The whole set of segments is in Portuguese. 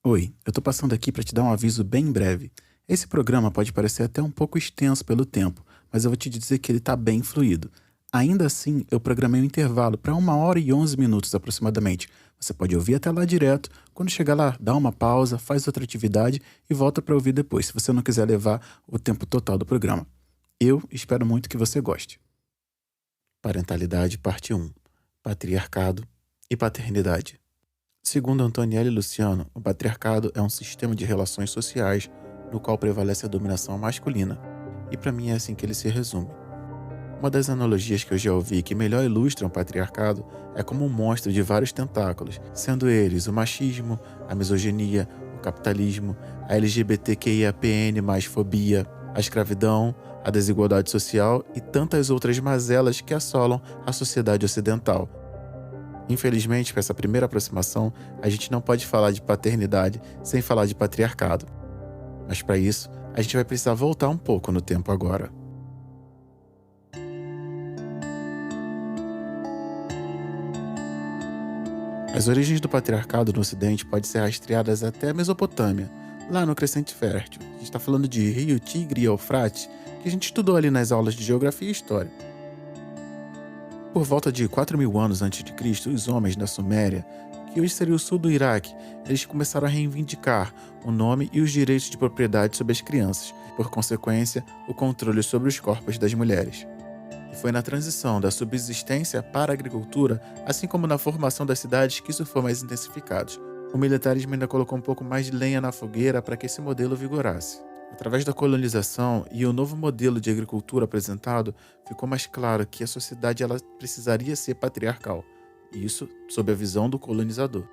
Oi, eu tô passando aqui para te dar um aviso bem breve. Esse programa pode parecer até um pouco extenso pelo tempo, mas eu vou te dizer que ele tá bem fluido. Ainda assim, eu programei um intervalo para 1 hora e 11 minutos aproximadamente. Você pode ouvir até lá direto. Quando chegar lá, dá uma pausa, faz outra atividade e volta para ouvir depois, se você não quiser levar o tempo total do programa. Eu espero muito que você goste. Parentalidade, parte 1. Patriarcado e paternidade. Segundo Antonielli Luciano, o patriarcado é um sistema de relações sociais no qual prevalece a dominação masculina, e para mim é assim que ele se resume. Uma das analogias que eu já ouvi que melhor ilustram o patriarcado é como um monstro de vários tentáculos, sendo eles o machismo, a misoginia, o capitalismo, a LGBTQIAPN+, fobia, a escravidão, a desigualdade social e tantas outras mazelas que assolam a sociedade ocidental. Infelizmente, para essa primeira aproximação, a gente não pode falar de paternidade sem falar de patriarcado. Mas para isso, a gente vai precisar voltar um pouco no tempo agora. As origens do patriarcado no Ocidente podem ser rastreadas até a Mesopotâmia, lá no Crescente Fértil. A gente está falando de Rio, Tigre e Eufrates, que a gente estudou ali nas aulas de Geografia e História. Por volta de 4.000 anos antes de Cristo, os homens da Suméria, que hoje seria o sul do Iraque, eles começaram a reivindicar o nome e os direitos de propriedade sobre as crianças, por consequência, o controle sobre os corpos das mulheres. E foi na transição da subsistência para a agricultura, assim como na formação das cidades, que isso foi mais intensificado. O militarismo ainda colocou um pouco mais de lenha na fogueira para que esse modelo vigorasse. Através da colonização e o novo modelo de agricultura apresentado, ficou mais claro que a sociedade ela precisaria ser patriarcal, e isso sob a visão do colonizador.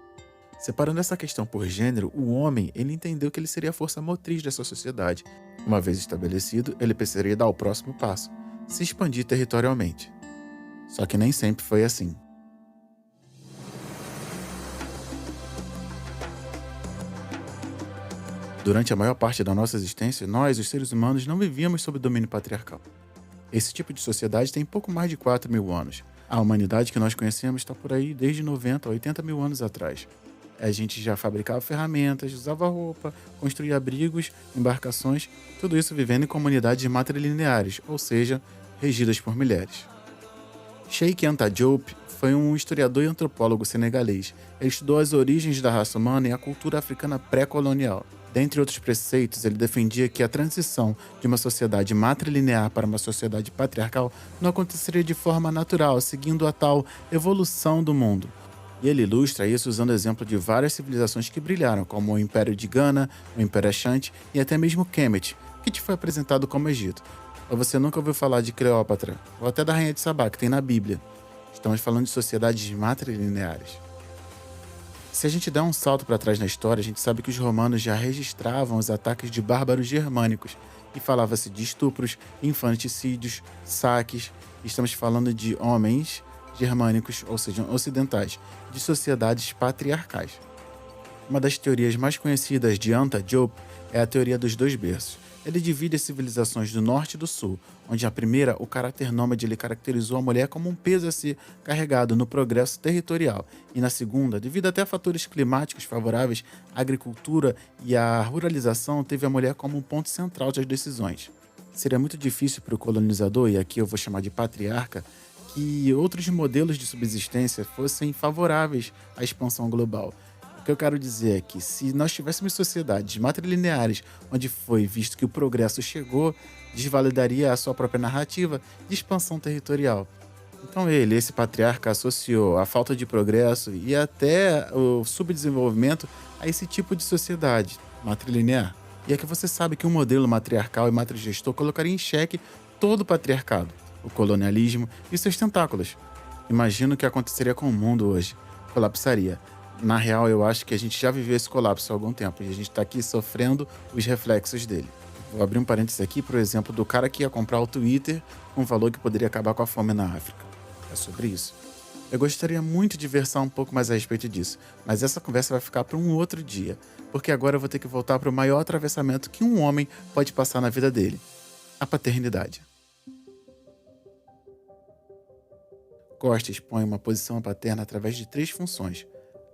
Separando essa questão por gênero, o homem ele entendeu que ele seria a força motriz dessa sociedade. Uma vez estabelecido, ele precisaria dar o próximo passo, se expandir territorialmente. Só que nem sempre foi assim. Durante a maior parte da nossa existência, nós, os seres humanos, não vivíamos sob domínio patriarcal. Esse tipo de sociedade tem pouco mais de 4.000 anos. A humanidade que nós conhecemos está por aí desde 90 a 80 mil anos atrás. A gente já fabricava ferramentas, usava roupa, construía abrigos, embarcações, tudo isso vivendo em comunidades matrilineares, ou seja, regidas por mulheres. Sheikh Anta Diop foi um historiador e antropólogo senegalês. Ele estudou as origens da raça humana e a cultura africana pré-colonial. Dentre outros preceitos, ele defendia que a transição de uma sociedade matrilinear para uma sociedade patriarcal não aconteceria de forma natural, seguindo a tal evolução do mundo. E ele ilustra isso usando o exemplo de várias civilizações que brilharam, como o Império de Gana, o Império Ashanti e até mesmo Kemet, que te foi apresentado como Egito. Ou você nunca ouviu falar de Cleópatra, ou até da Rainha de Sabá, que tem na Bíblia. Estamos falando de sociedades matrilineares. Se a gente der um salto para trás na história, a gente sabe que os romanos já registravam os ataques de bárbaros germânicos e falava-se de estupros, infanticídios, saques. Estamos falando de homens germânicos, ou seja, ocidentais, de sociedades patriarcais. Uma das teorias mais conhecidas de Anta Diop é a teoria dos dois berços. Ele divide as civilizações do norte e do sul, onde a primeira, o caráter nômade, ele caracterizou a mulher como um peso a ser carregado no progresso territorial, e na segunda, devido até a fatores climáticos favoráveis, a agricultura e a ruralização teve a mulher como um ponto central das decisões. Seria muito difícil para o colonizador, e aqui eu vou chamar de patriarca, que outros modelos de subsistência fossem favoráveis à expansão global. O que eu quero dizer é que se nós tivéssemos sociedades matrilineares onde foi visto que o progresso chegou, desvalidaria a sua própria narrativa de expansão territorial. Então esse patriarca, associou a falta de progresso e até o subdesenvolvimento a esse tipo de sociedade matrilinear. E é que você sabe que um modelo matriarcal e matrigestor colocaria em xeque todo o patriarcado, o colonialismo e seus tentáculos. Imagino o que aconteceria com o mundo hoje. Colapsaria. Na real, eu acho que a gente já viveu esse colapso há algum tempo e a gente está aqui sofrendo os reflexos dele. Vou abrir um parênteses aqui, por exemplo, do cara que ia comprar o Twitter com um valor que poderia acabar com a fome na África. É sobre isso. Eu gostaria muito de versar um pouco mais a respeito disso, mas essa conversa vai ficar para um outro dia, porque agora eu vou ter que voltar para o maior atravessamento que um homem pode passar na vida dele: a paternidade. Costa expõe uma posição paterna através de 3 funções: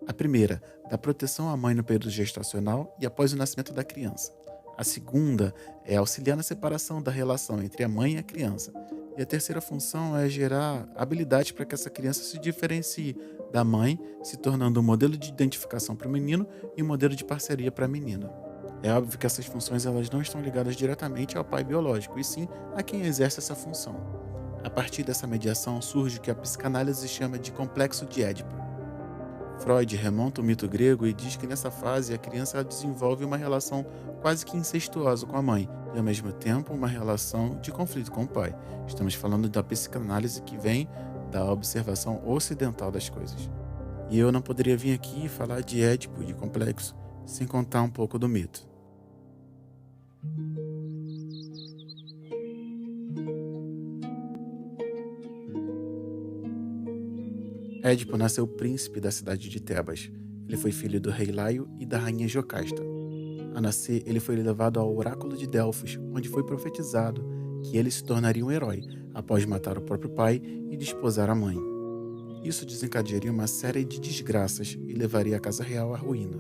A primeira, dá proteção à mãe no período gestacional e após o nascimento da criança. A segunda é auxiliar na separação da relação entre a mãe e a criança. E a terceira função é gerar habilidade para que essa criança se diferencie da mãe, se tornando um modelo de identificação para o menino e um modelo de parceria para a menina. É óbvio que essas funções elas não estão ligadas diretamente ao pai biológico, e sim a quem exerce essa função. A partir dessa mediação surge o que a psicanálise chama de complexo de Édipo. Freud remonta o mito grego e diz que nessa fase a criança desenvolve uma relação quase que incestuosa com a mãe e ao mesmo tempo uma relação de conflito com o pai. Estamos falando da psicanálise que vem da observação ocidental das coisas. E eu não poderia vir aqui falar de Édipo, de complexo, sem contar um pouco do mito. Édipo nasceu príncipe da cidade de Tebas. Ele foi filho do rei Laio e da rainha Jocasta. Ao nascer, ele foi levado ao oráculo de Delfos, onde foi profetizado que ele se tornaria um herói após matar o próprio pai e desposar a mãe. Isso desencadearia uma série de desgraças e levaria a casa real à ruína.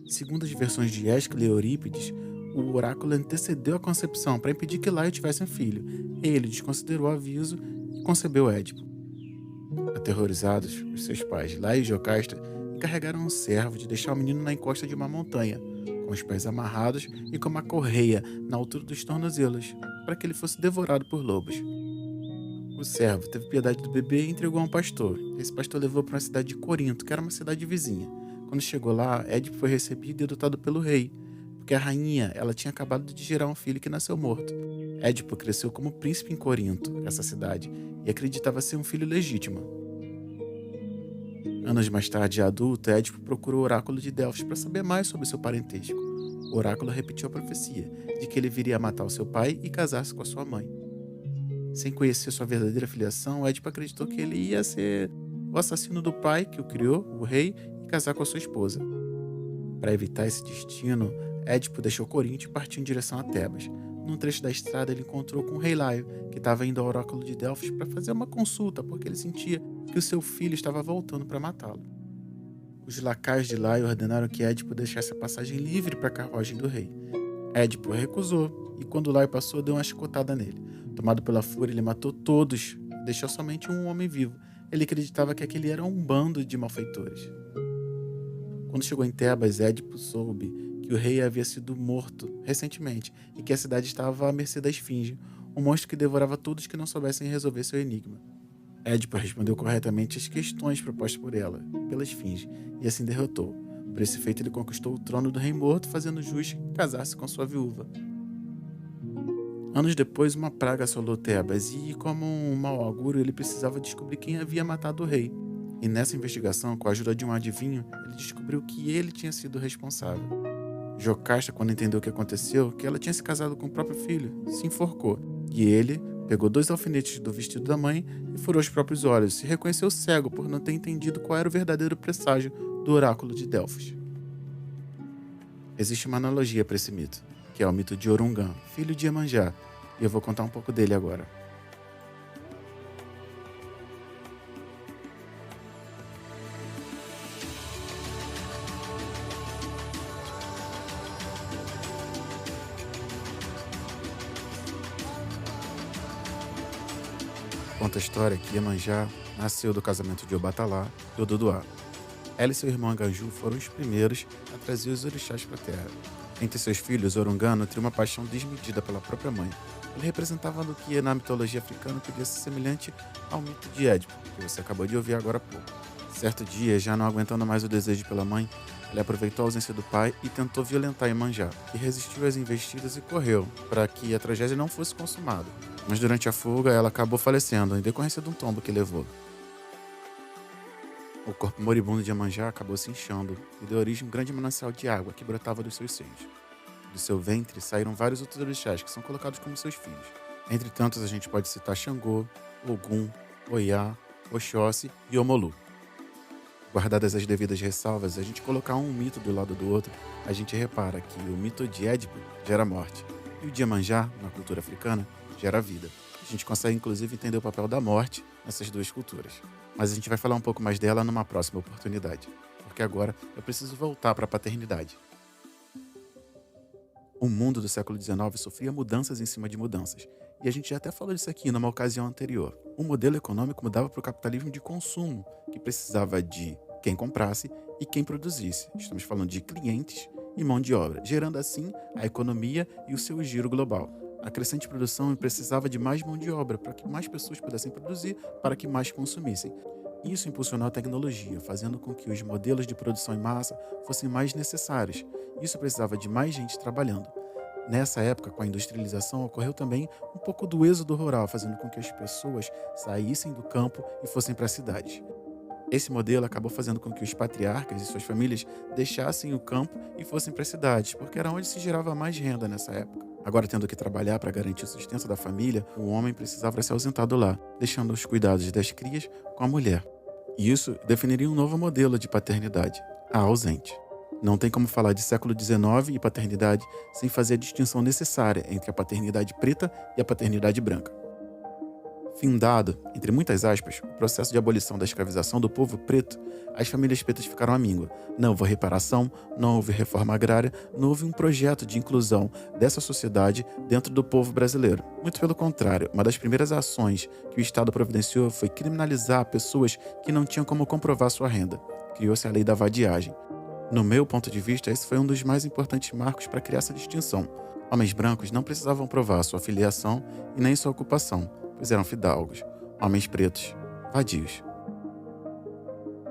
Segundo as versões de Ésquilo e Eurípides, o oráculo antecedeu a concepção para impedir que Laio tivesse um filho. Ele desconsiderou o aviso e concebeu Édipo. Aterrorizados, os seus pais, Laio e Jocasta, encarregaram um servo de deixar o menino na encosta de uma montanha, com os pés amarrados e com uma correia na altura dos tornozelos, para que ele fosse devorado por lobos. O servo teve piedade do bebê e entregou a um pastor. Esse pastor levou para uma cidade de Corinto, que era uma cidade vizinha. Quando chegou lá, Édipo foi recebido e adotado pelo rei, porque a rainha ela tinha acabado de gerar um filho que nasceu morto. Édipo cresceu como príncipe em Corinto, essa cidade, e acreditava ser um filho legítimo. Anos mais tarde, já adulto, Édipo procurou o oráculo de Delfos para saber mais sobre seu parentesco. O oráculo repetiu a profecia de que ele viria a matar o seu pai e casar-se com a sua mãe. Sem conhecer sua verdadeira filiação, Édipo acreditou que ele ia ser o assassino do pai que o criou, o rei, e casar com a sua esposa. Para evitar esse destino, Édipo deixou Corinto e partiu em direção a Tebas. Num trecho da estrada, ele encontrou com o rei Laio, que estava indo ao oráculo de Delfos para fazer uma consulta, porque ele sentia que o seu filho estava voltando para matá-lo. Os lacaios de Laio ordenaram que Édipo deixasse a passagem livre para a carruagem do rei. Édipo recusou, e quando Laio passou, deu uma chicotada nele. Tomado pela fúria, ele matou todos, e deixou somente um homem vivo. Ele acreditava que aquele era um bando de malfeitores. Quando chegou em Tebas, Édipo soube que o rei havia sido morto recentemente e que a cidade estava à mercê da esfinge, um monstro que devorava todos que não soubessem resolver seu enigma. Édipo respondeu corretamente às questões propostas por ela, pela esfinge, e assim derrotou. Por esse feito, ele conquistou o trono do rei morto, fazendo jus casar-se com sua viúva. Anos depois, uma praga assolou Tebas e, como um mau augúrio, ele precisava descobrir quem havia matado o rei. E nessa investigação, com a ajuda de um adivinho, ele descobriu que ele tinha sido o responsável. Jocasta, quando entendeu o que aconteceu, que ela tinha se casado com o próprio filho, se enforcou. E ele pegou 2 alfinetes do vestido da mãe e furou os próprios olhos. Se reconheceu cego por não ter entendido qual era o verdadeiro presságio do oráculo de Delfos. Existe uma analogia para esse mito, que é o mito de Orungan, filho de Iemanjá, e eu vou contar um pouco dele agora. Conta a história que Iemanjá nasceu do casamento de Obatalá e Oduduá. Ela e seu irmão Agaju foram os primeiros a trazer os orixás para a terra. Entre seus filhos, Orungan nutria uma paixão desmedida pela própria mãe. Ele representava o que na mitologia africana podia ser semelhante ao mito de Édipo, que você acabou de ouvir agora há pouco. Certo dia, já não aguentando mais o desejo pela mãe, ele aproveitou a ausência do pai e tentou violentar Iemanjá, que resistiu às investidas e correu, para que a tragédia não fosse consumada. Mas durante a fuga, ela acabou falecendo, em decorrência de um tombo que levou. O corpo moribundo de Iemanjá acabou se inchando e deu origem a um grande manancial de água que brotava dos seus seios. Do seu ventre saíram vários outros orixás que são colocados como seus filhos. Entre tantos, a gente pode citar Xangô, Ogum, Oiá, Oxóssi e Omolu. Guardadas as devidas ressalvas, a gente colocar um mito do lado do outro, a gente repara que o mito de Édipo gera morte e o de Iemanjá, na cultura africana, gera vida. A gente consegue inclusive entender o papel da morte nessas duas culturas. Mas a gente vai falar um pouco mais dela numa próxima oportunidade, porque agora eu preciso voltar para a paternidade. O mundo do século XIX sofria mudanças em cima de mudanças, e a gente já até falou disso aqui numa ocasião anterior. O modelo econômico mudava para o capitalismo de consumo, que precisava de quem comprasse e quem produzisse. Estamos falando de clientes e mão de obra, gerando assim a economia e o seu giro global. A crescente produção precisava de mais mão de obra para que mais pessoas pudessem produzir, para que mais consumissem. Isso impulsionou a tecnologia, fazendo com que os modelos de produção em massa fossem mais necessários. Isso precisava de mais gente trabalhando. Nessa época, com a industrialização, ocorreu também um pouco do êxodo rural, fazendo com que as pessoas saíssem do campo e fossem para as cidades. Esse modelo acabou fazendo com que os patriarcas e suas famílias deixassem o campo e fossem para as cidades, porque era onde se gerava mais renda nessa época. Agora, tendo que trabalhar para garantir o sustento da família, o homem precisava ser ausentado lá, deixando os cuidados das crias com a mulher. E isso definiria um novo modelo de paternidade, a ausente. Não tem como falar de século XIX e paternidade sem fazer a distinção necessária entre a paternidade preta e a paternidade branca. Findado, entre muitas aspas, o processo de abolição da escravização do povo preto, as famílias pretas ficaram à míngua. Não houve reparação, não houve reforma agrária, não houve um projeto de inclusão dessa sociedade dentro do povo brasileiro. Muito pelo contrário, uma das primeiras ações que o Estado providenciou foi criminalizar pessoas que não tinham como comprovar sua renda. Criou-se a lei da vadiagem. No meu ponto de vista, esse foi um dos mais importantes marcos para criar essa distinção. Homens brancos não precisavam provar sua filiação e nem sua ocupação, pois eram fidalgos. Homens pretos, vadios.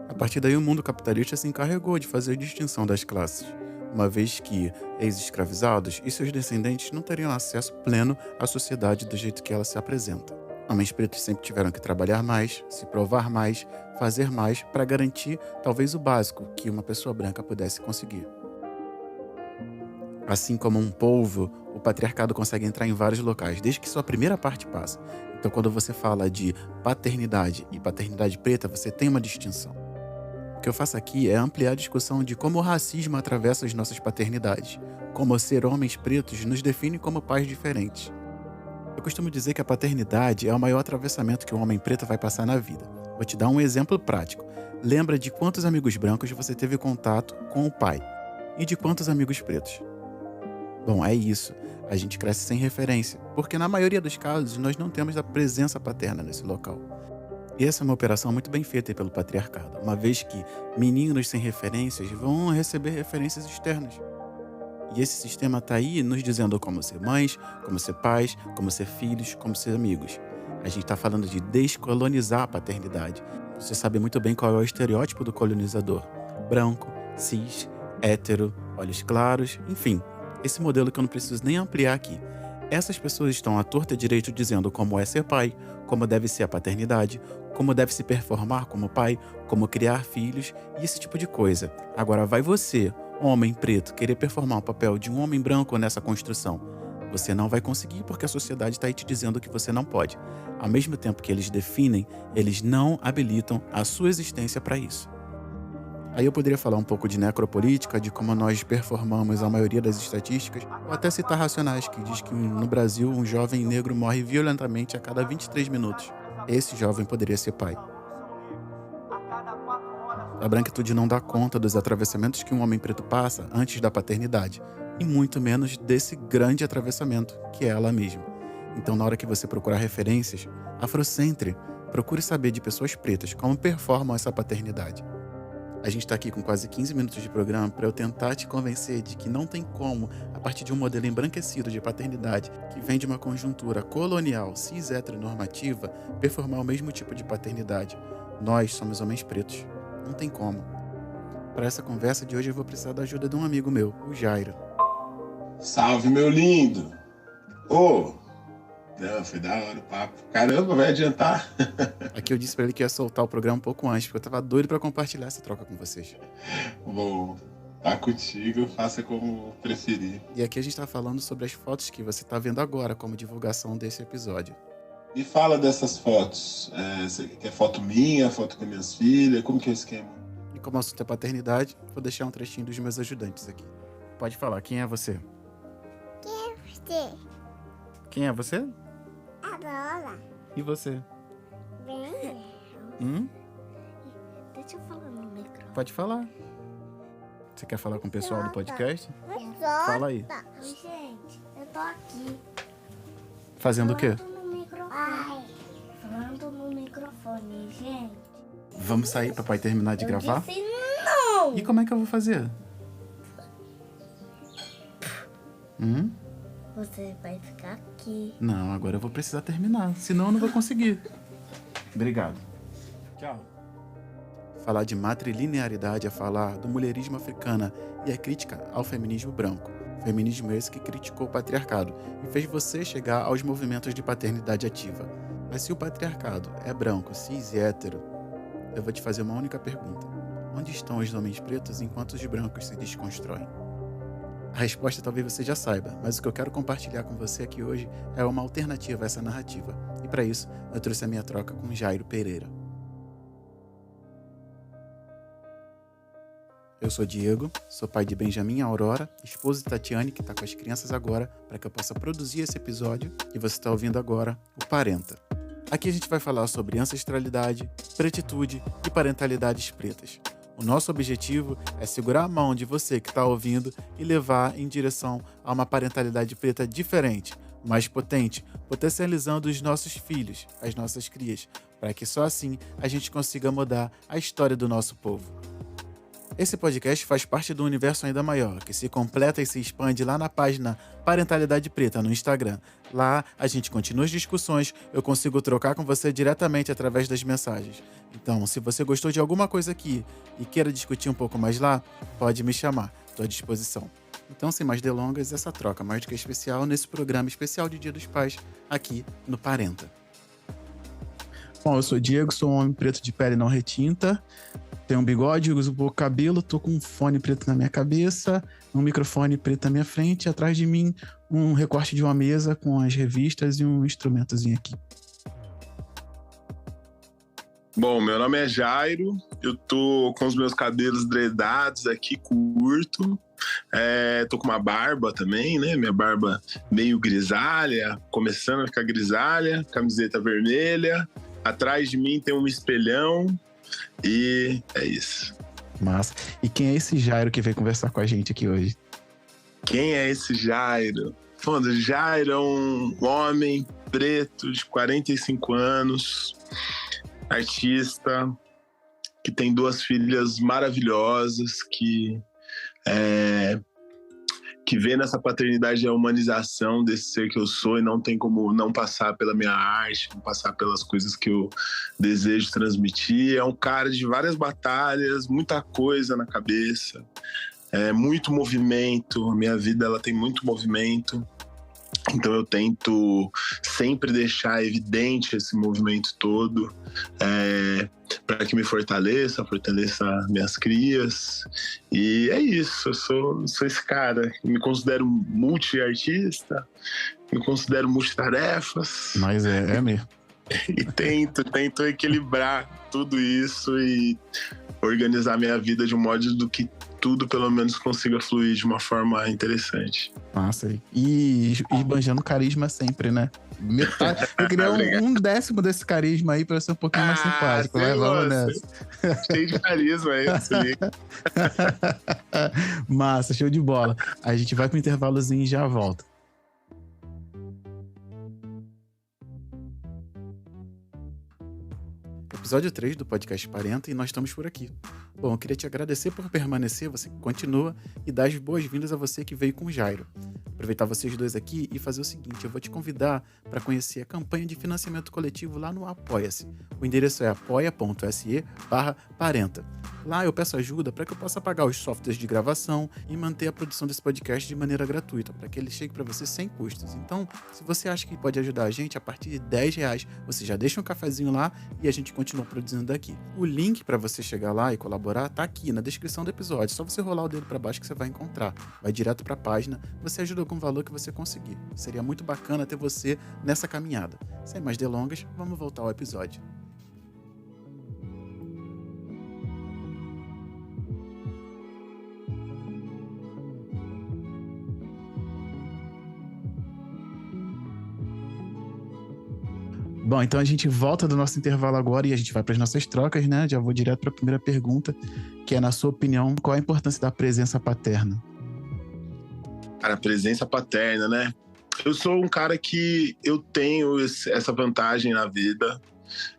A partir daí, o mundo capitalista se encarregou de fazer a distinção das classes, uma vez que ex-escravizados e seus descendentes não teriam acesso pleno à sociedade do jeito que ela se apresenta. Homens pretos sempre tiveram que trabalhar mais, se provar mais, fazer mais para garantir talvez o básico que uma pessoa branca pudesse conseguir. Assim como um polvo, o patriarcado consegue entrar em vários locais, desde que sua primeira parte passa. Então, quando você fala de paternidade e paternidade preta, você tem uma distinção. O que eu faço aqui é ampliar a discussão de como o racismo atravessa as nossas paternidades, como ser homens pretos nos define como pais diferentes. Eu costumo dizer que a paternidade é o maior atravessamento que um homem preto vai passar na vida. Vou te dar um exemplo prático. Lembra de quantos amigos brancos você teve contato com o pai? E de quantos amigos pretos? Bom, é isso. A gente cresce sem referência, porque na maioria dos casos nós não temos a presença paterna nesse local. E essa é uma operação muito bem feita pelo patriarcado, uma vez que meninos sem referências vão receber referências externas. E esse sistema está aí nos dizendo como ser mães, como ser pais, como ser filhos, como ser amigos. A gente está falando de descolonizar a paternidade. Você sabe muito bem qual é o estereótipo do colonizador. Branco, cis, hétero, olhos claros, enfim. Esse modelo que eu não preciso nem ampliar aqui. Essas pessoas estão à torta e direito dizendo como é ser pai, como deve ser a paternidade, como deve se performar como pai, como criar filhos e esse tipo de coisa. Agora vai você, homem preto, querer performar o papel de um homem branco nessa construção. Você não vai conseguir porque a sociedade está aí te dizendo que você não pode. Ao mesmo tempo que eles definem, eles não habilitam a sua existência para isso. Aí eu poderia falar um pouco de necropolítica, de como nós performamos a maioria das estatísticas, ou até citar Racionais, que diz que no Brasil um jovem negro morre violentamente a cada 23 minutos. Esse jovem poderia ser pai. A branquitude não dá conta dos atravessamentos que um homem preto passa antes da paternidade, e muito menos desse grande atravessamento, que é ela mesma. Então, na hora que você procurar referências, afrocentre, procure saber de pessoas pretas como performam essa paternidade. A gente está aqui com quase 15 minutos de programa para eu tentar te convencer de que não tem como, a partir de um modelo embranquecido de paternidade que vem de uma conjuntura colonial, cis-heteronormativa, performar o mesmo tipo de paternidade. Nós somos homens pretos. Não tem como. Para essa conversa de hoje eu vou precisar da ajuda de um amigo meu, o Jairo. Salve, meu lindo! Ô! Não, foi da hora o papo. Caramba, vai adiantar. Aqui eu disse pra ele que ia soltar o programa um pouco antes, porque eu tava doido pra compartilhar essa troca com vocês. Bom, tá contigo, faça como preferir. E aqui a gente tá falando sobre as fotos que você tá vendo agora como divulgação desse episódio. Me fala dessas fotos. Você quer foto minha, foto com minhas filhas? Como que é o esquema? E como o assunto é paternidade, vou deixar um trechinho dos meus ajudantes aqui. Pode falar, quem é você? Quem é você? Quem é você? A bola. E você? Bem. Deixa eu falar no microfone. Pode falar. Você quer falar com o pessoal do podcast? Solta. Fala aí. Gente, eu tô aqui. Fazendo o quê? Falando no microfone. Ai. Falando no microfone, gente. Vamos sair, papai terminar de gravar? Disse não! E como é que eu vou fazer? Você vai ficar aqui. Não, agora eu vou precisar terminar, senão eu não vou conseguir. Obrigado. Tchau. Falar de matrilinearidade é falar do mulherismo africana e a crítica ao feminismo branco. Feminismo esse que criticou o patriarcado e fez você chegar aos movimentos de paternidade ativa. Mas se o patriarcado é branco, cis e hétero, eu vou te fazer uma única pergunta. Onde estão os homens pretos enquanto os brancos se desconstroem? A resposta talvez você já saiba, mas o que eu quero compartilhar com você aqui hoje é uma alternativa a essa narrativa. E para isso, eu trouxe a minha troca com Jairo Pereira. Eu sou Diego, sou pai de Benjamin e Aurora, esposa de Tatiane, que está com as crianças agora, para que eu possa produzir esse episódio, e você está ouvindo agora o Parenta. Aqui a gente vai falar sobre ancestralidade, pretitude e parentalidades pretas. O nosso objetivo é segurar a mão de você que está ouvindo e levar em direção a uma parentalidade preta diferente, mais potente, potencializando os nossos filhos, as nossas crias, para que só assim a gente consiga mudar a história do nosso povo. Esse podcast faz parte de um universo ainda maior, que se completa e se expande lá na página Parentalidade Preta no Instagram. Lá a gente continua as discussões, eu consigo trocar com você diretamente através das mensagens. Então, se você gostou de alguma coisa aqui e queira discutir um pouco mais lá, pode me chamar, estou à disposição. Então, sem mais delongas, essa troca mais do que especial nesse programa especial de Dia dos Pais, aqui no Parenta. Bom, eu sou Diego, sou um homem preto de pele não retinta. Tenho um bigode, uso pouco cabelo, tô com um fone preto na minha cabeça, um microfone preto na minha frente, atrás de mim um recorte de uma mesa com as revistas e um instrumentozinho aqui. Bom, meu nome é Jairo, eu tô com os meus cabelos dreadados aqui, curto. Tô com uma barba também, né? Minha barba meio grisalha, começando a ficar grisalha, camiseta vermelha. Atrás de mim tem um espelhão. E é isso. Massa. E quem é esse Jairo que veio conversar com a gente aqui hoje? Quem é esse Jairo? Fundo, Jairo é um homem preto de 45 anos, artista, que tem 2 filhas maravilhosas, que vê nessa paternidade a humanização desse ser que eu sou e não tem como não passar pela minha arte, não passar pelas coisas que eu desejo transmitir. É um cara de várias batalhas, muita coisa na cabeça, muito movimento. A minha vida ela tem muito movimento. Então eu tento sempre deixar evidente esse movimento todo para que me fortaleça minhas crias. E é isso, eu sou esse cara. Me considero multi-artista, me considero multitarefas. Mas é mesmo. E tento equilibrar tudo isso e organizar minha vida de um modo do que tudo pelo menos consiga fluir de uma forma interessante. Massa. E esbanjando carisma sempre, né? Metade. Eu queria um décimo desse carisma aí pra ser um pouquinho mais simpático. Vai, vamos nessa. Cheio de carisma aí, Massa, show de bola. A gente vai pro intervalozinho e já volta. Episódio 3 do podcast Parenta e nós estamos por aqui. Bom, eu queria te agradecer por permanecer, você que continua, e dar as boas-vindas a você que veio com o Jairo. Aproveitar vocês dois aqui e fazer o seguinte, eu vou te convidar para conhecer a campanha de financiamento coletivo lá no Apoia-se. O endereço é apoia.se/parenta. Lá eu peço ajuda para que eu possa pagar os softwares de gravação e manter a produção desse podcast de maneira gratuita, para que ele chegue para você sem custos. Então, se você acha que pode ajudar a gente, a partir de R$10, você já deixa um cafezinho lá e a gente continua produzindo daqui. O link para você chegar lá e colaborar tá aqui na descrição do episódio. Só você rolar o dedo para baixo que você vai encontrar. Vai direto para a página, você ajuda com o valor que você conseguir. Seria muito bacana ter você nessa caminhada. Sem mais delongas, vamos voltar ao episódio. Bom, então a gente volta do nosso intervalo agora e a gente vai para as nossas trocas, né? Já vou direto para a primeira pergunta, que é, na sua opinião, qual a importância da presença paterna? Cara, a presença paterna, né? Eu sou um cara que eu tenho essa vantagem na vida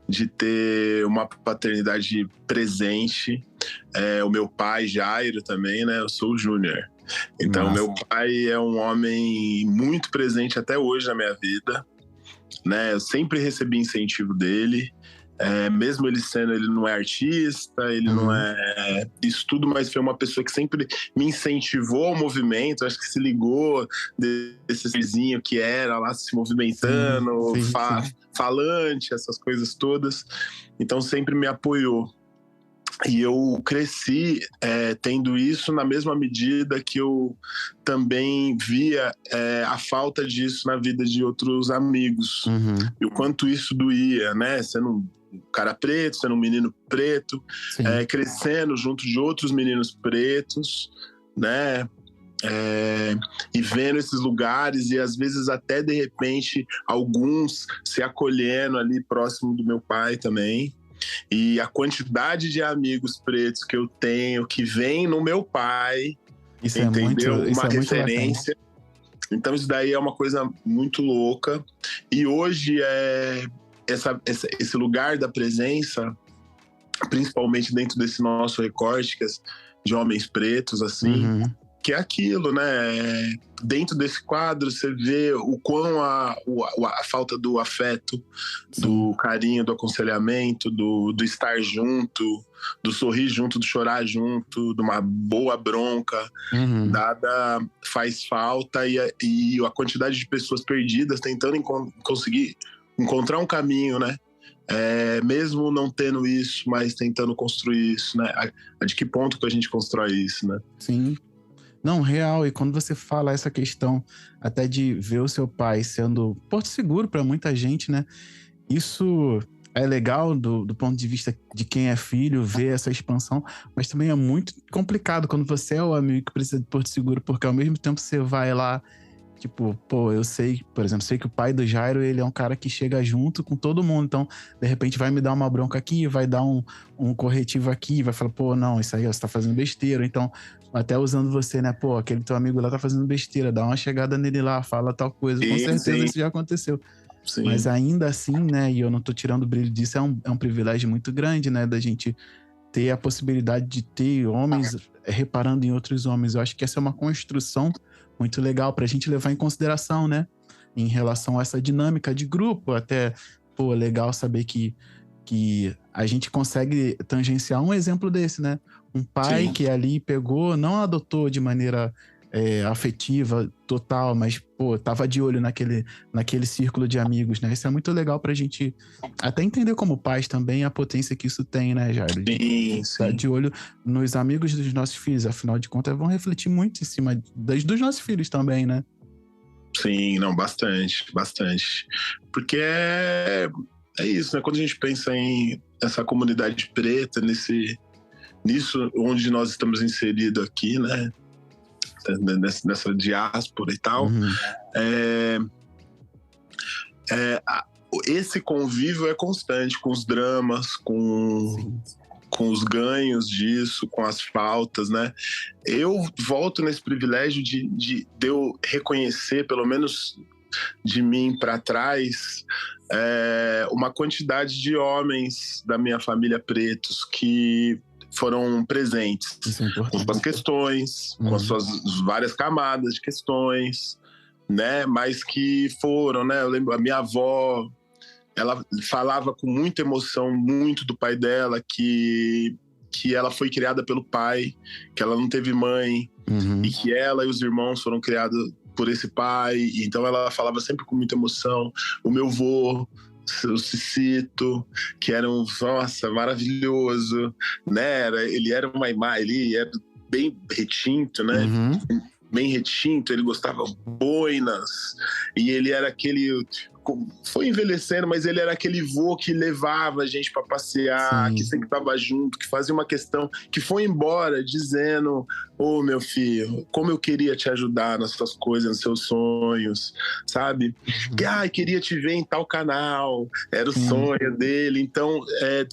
de ter uma paternidade presente. O meu pai, Jairo, também, né? Eu sou o Júnior. Então, Nossa. meu pai é um homem muito presente até hoje na minha vida, né? Eu sempre recebi incentivo dele. Mesmo ele não é artista, ele não é isso tudo, mas foi uma pessoa que sempre me incentivou ao movimento. Acho que se ligou desse vizinho que era lá se movimentando, Sim. falante, essas coisas todas. Então sempre me apoiou. E eu cresci tendo isso na mesma medida que eu também via a falta disso na vida de outros amigos. E o quanto isso doía, né? Sendo um cara preto, sendo um menino preto, crescendo junto de outros meninos pretos, né? E vendo esses lugares e às vezes até de repente alguns se acolhendo ali próximo do meu pai também. E a quantidade de amigos pretos que eu tenho, que vem no meu pai, isso entendeu? Uma referência. Muito, então isso daí é uma coisa muito louca. E hoje esse lugar da presença, principalmente dentro desse nosso recorte de homens pretos, assim, que é aquilo, né? Dentro desse quadro, você vê o quão a falta do afeto, do carinho, do aconselhamento, do estar junto, do sorrir junto, do chorar junto, de uma boa bronca dada faz falta, e a quantidade de pessoas perdidas tentando conseguir encontrar um caminho, né? Mesmo não tendo isso, mas tentando construir isso, né? De que ponto que a gente constrói isso, né? Sim. Não, real. E quando você fala essa questão até de ver o seu pai sendo porto seguro para muita gente, né? Isso é legal do ponto de vista de quem é filho, ver essa expansão, mas também é muito complicado quando você é o amigo que precisa de porto seguro, porque ao mesmo tempo você vai lá, tipo, pô, eu sei, por exemplo, sei que o pai do Jairo, ele é um cara que chega junto com todo mundo, então, de repente, vai me dar uma bronca aqui, vai dar um corretivo aqui, vai falar, pô, não, isso aí, ó, você tá fazendo besteira, então, até usando você, né, pô, aquele teu amigo lá tá fazendo besteira, dá uma chegada nele lá, fala tal coisa, com certeza isso já aconteceu. Sim. Mas ainda assim, né, e eu não tô tirando o brilho disso, é um privilégio muito grande, né, da gente ter a possibilidade de ter homens reparando em outros homens. Eu acho que essa é uma construção muito legal pra gente levar em consideração, né, em relação a essa dinâmica de grupo. Até, pô, legal saber que a gente consegue tangenciar um exemplo desse, né? Um pai que ali pegou, não adotou de maneira afetiva, total, mas, pô, tava de olho naquele círculo de amigos, né? Isso é muito legal pra gente até entender como pais também a potência que isso tem, né, Jairo? Sim. Tá de olho nos amigos dos nossos filhos, afinal de contas, vão refletir muito em cima dos nossos filhos também, né? Sim, não, bastante. Porque é isso, né? Quando a gente pensa em essa comunidade preta, nisso onde nós estamos inseridos aqui, né? Nessa diáspora e tal, esse convívio é constante com os dramas, com os ganhos disso, com as faltas, né? Eu volto nesse privilégio de eu reconhecer, pelo menos de mim para trás, uma quantidade de homens da minha família pretos que foram presentes com suas questões, com as suas várias camadas de questões, né? Mas que foram, né? Eu lembro, a minha avó, ela falava com muita emoção muito do pai dela, que ela foi criada pelo pai, que ela não teve mãe, e que ela e os irmãos foram criados por esse pai. Então ela falava sempre com muita emoção. O meu vô, o Cicito, que era nossa, maravilhoso, né? Ele era uma imagem, ele era bem retinto, né? Bem retinto, ele gostava de boinas, e ele era foi envelhecendo, mas ele era aquele vô que levava a gente para passear, Sim. que sempre estava junto, que fazia uma questão, que foi embora dizendo: ô meu filho, como eu queria te ajudar nas suas coisas, nos seus sonhos, sabe? Que queria te ver em tal canal, era o sonho dele. Então,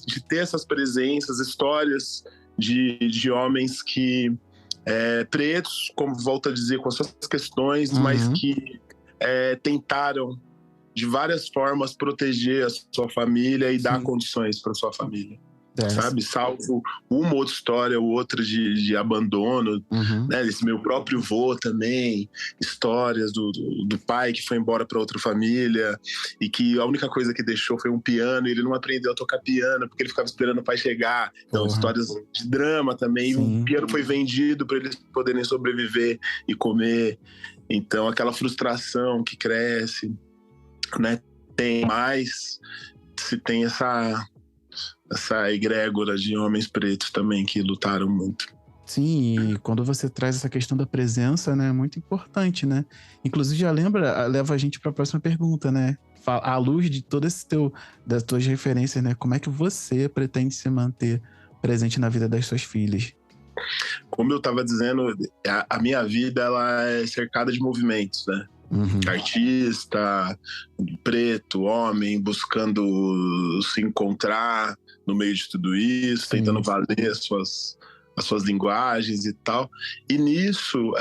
de ter essas presenças, histórias de homens que pretos, como volto a dizer, com suas questões, mas que tentaram de várias formas proteger a sua família e dar condições para sua família, sabe? Salvo uma outra história ou outra de abandono, né? Esse meu próprio vô também, histórias do pai que foi embora para outra família e que a única coisa que deixou foi um piano e ele não aprendeu a tocar piano porque ele ficava esperando o pai chegar. Então, histórias de drama também. O piano foi vendido para eles poderem sobreviver e comer. Então, aquela frustração que cresce, né? Tem mais, se tem essa egrégora de homens pretos também que lutaram muito. Sim, e quando você traz essa questão da presença, né, é muito importante, né? Inclusive já leva a gente para a próxima pergunta, né? À luz de todo das tuas referências, né? Como é que você pretende se manter presente na vida das suas filhas? Como eu estava dizendo, a minha vida ela é cercada de movimentos, né? Artista, preto, homem, buscando se encontrar no meio de tudo isso, tentando valer as suas linguagens e tal. E nisso,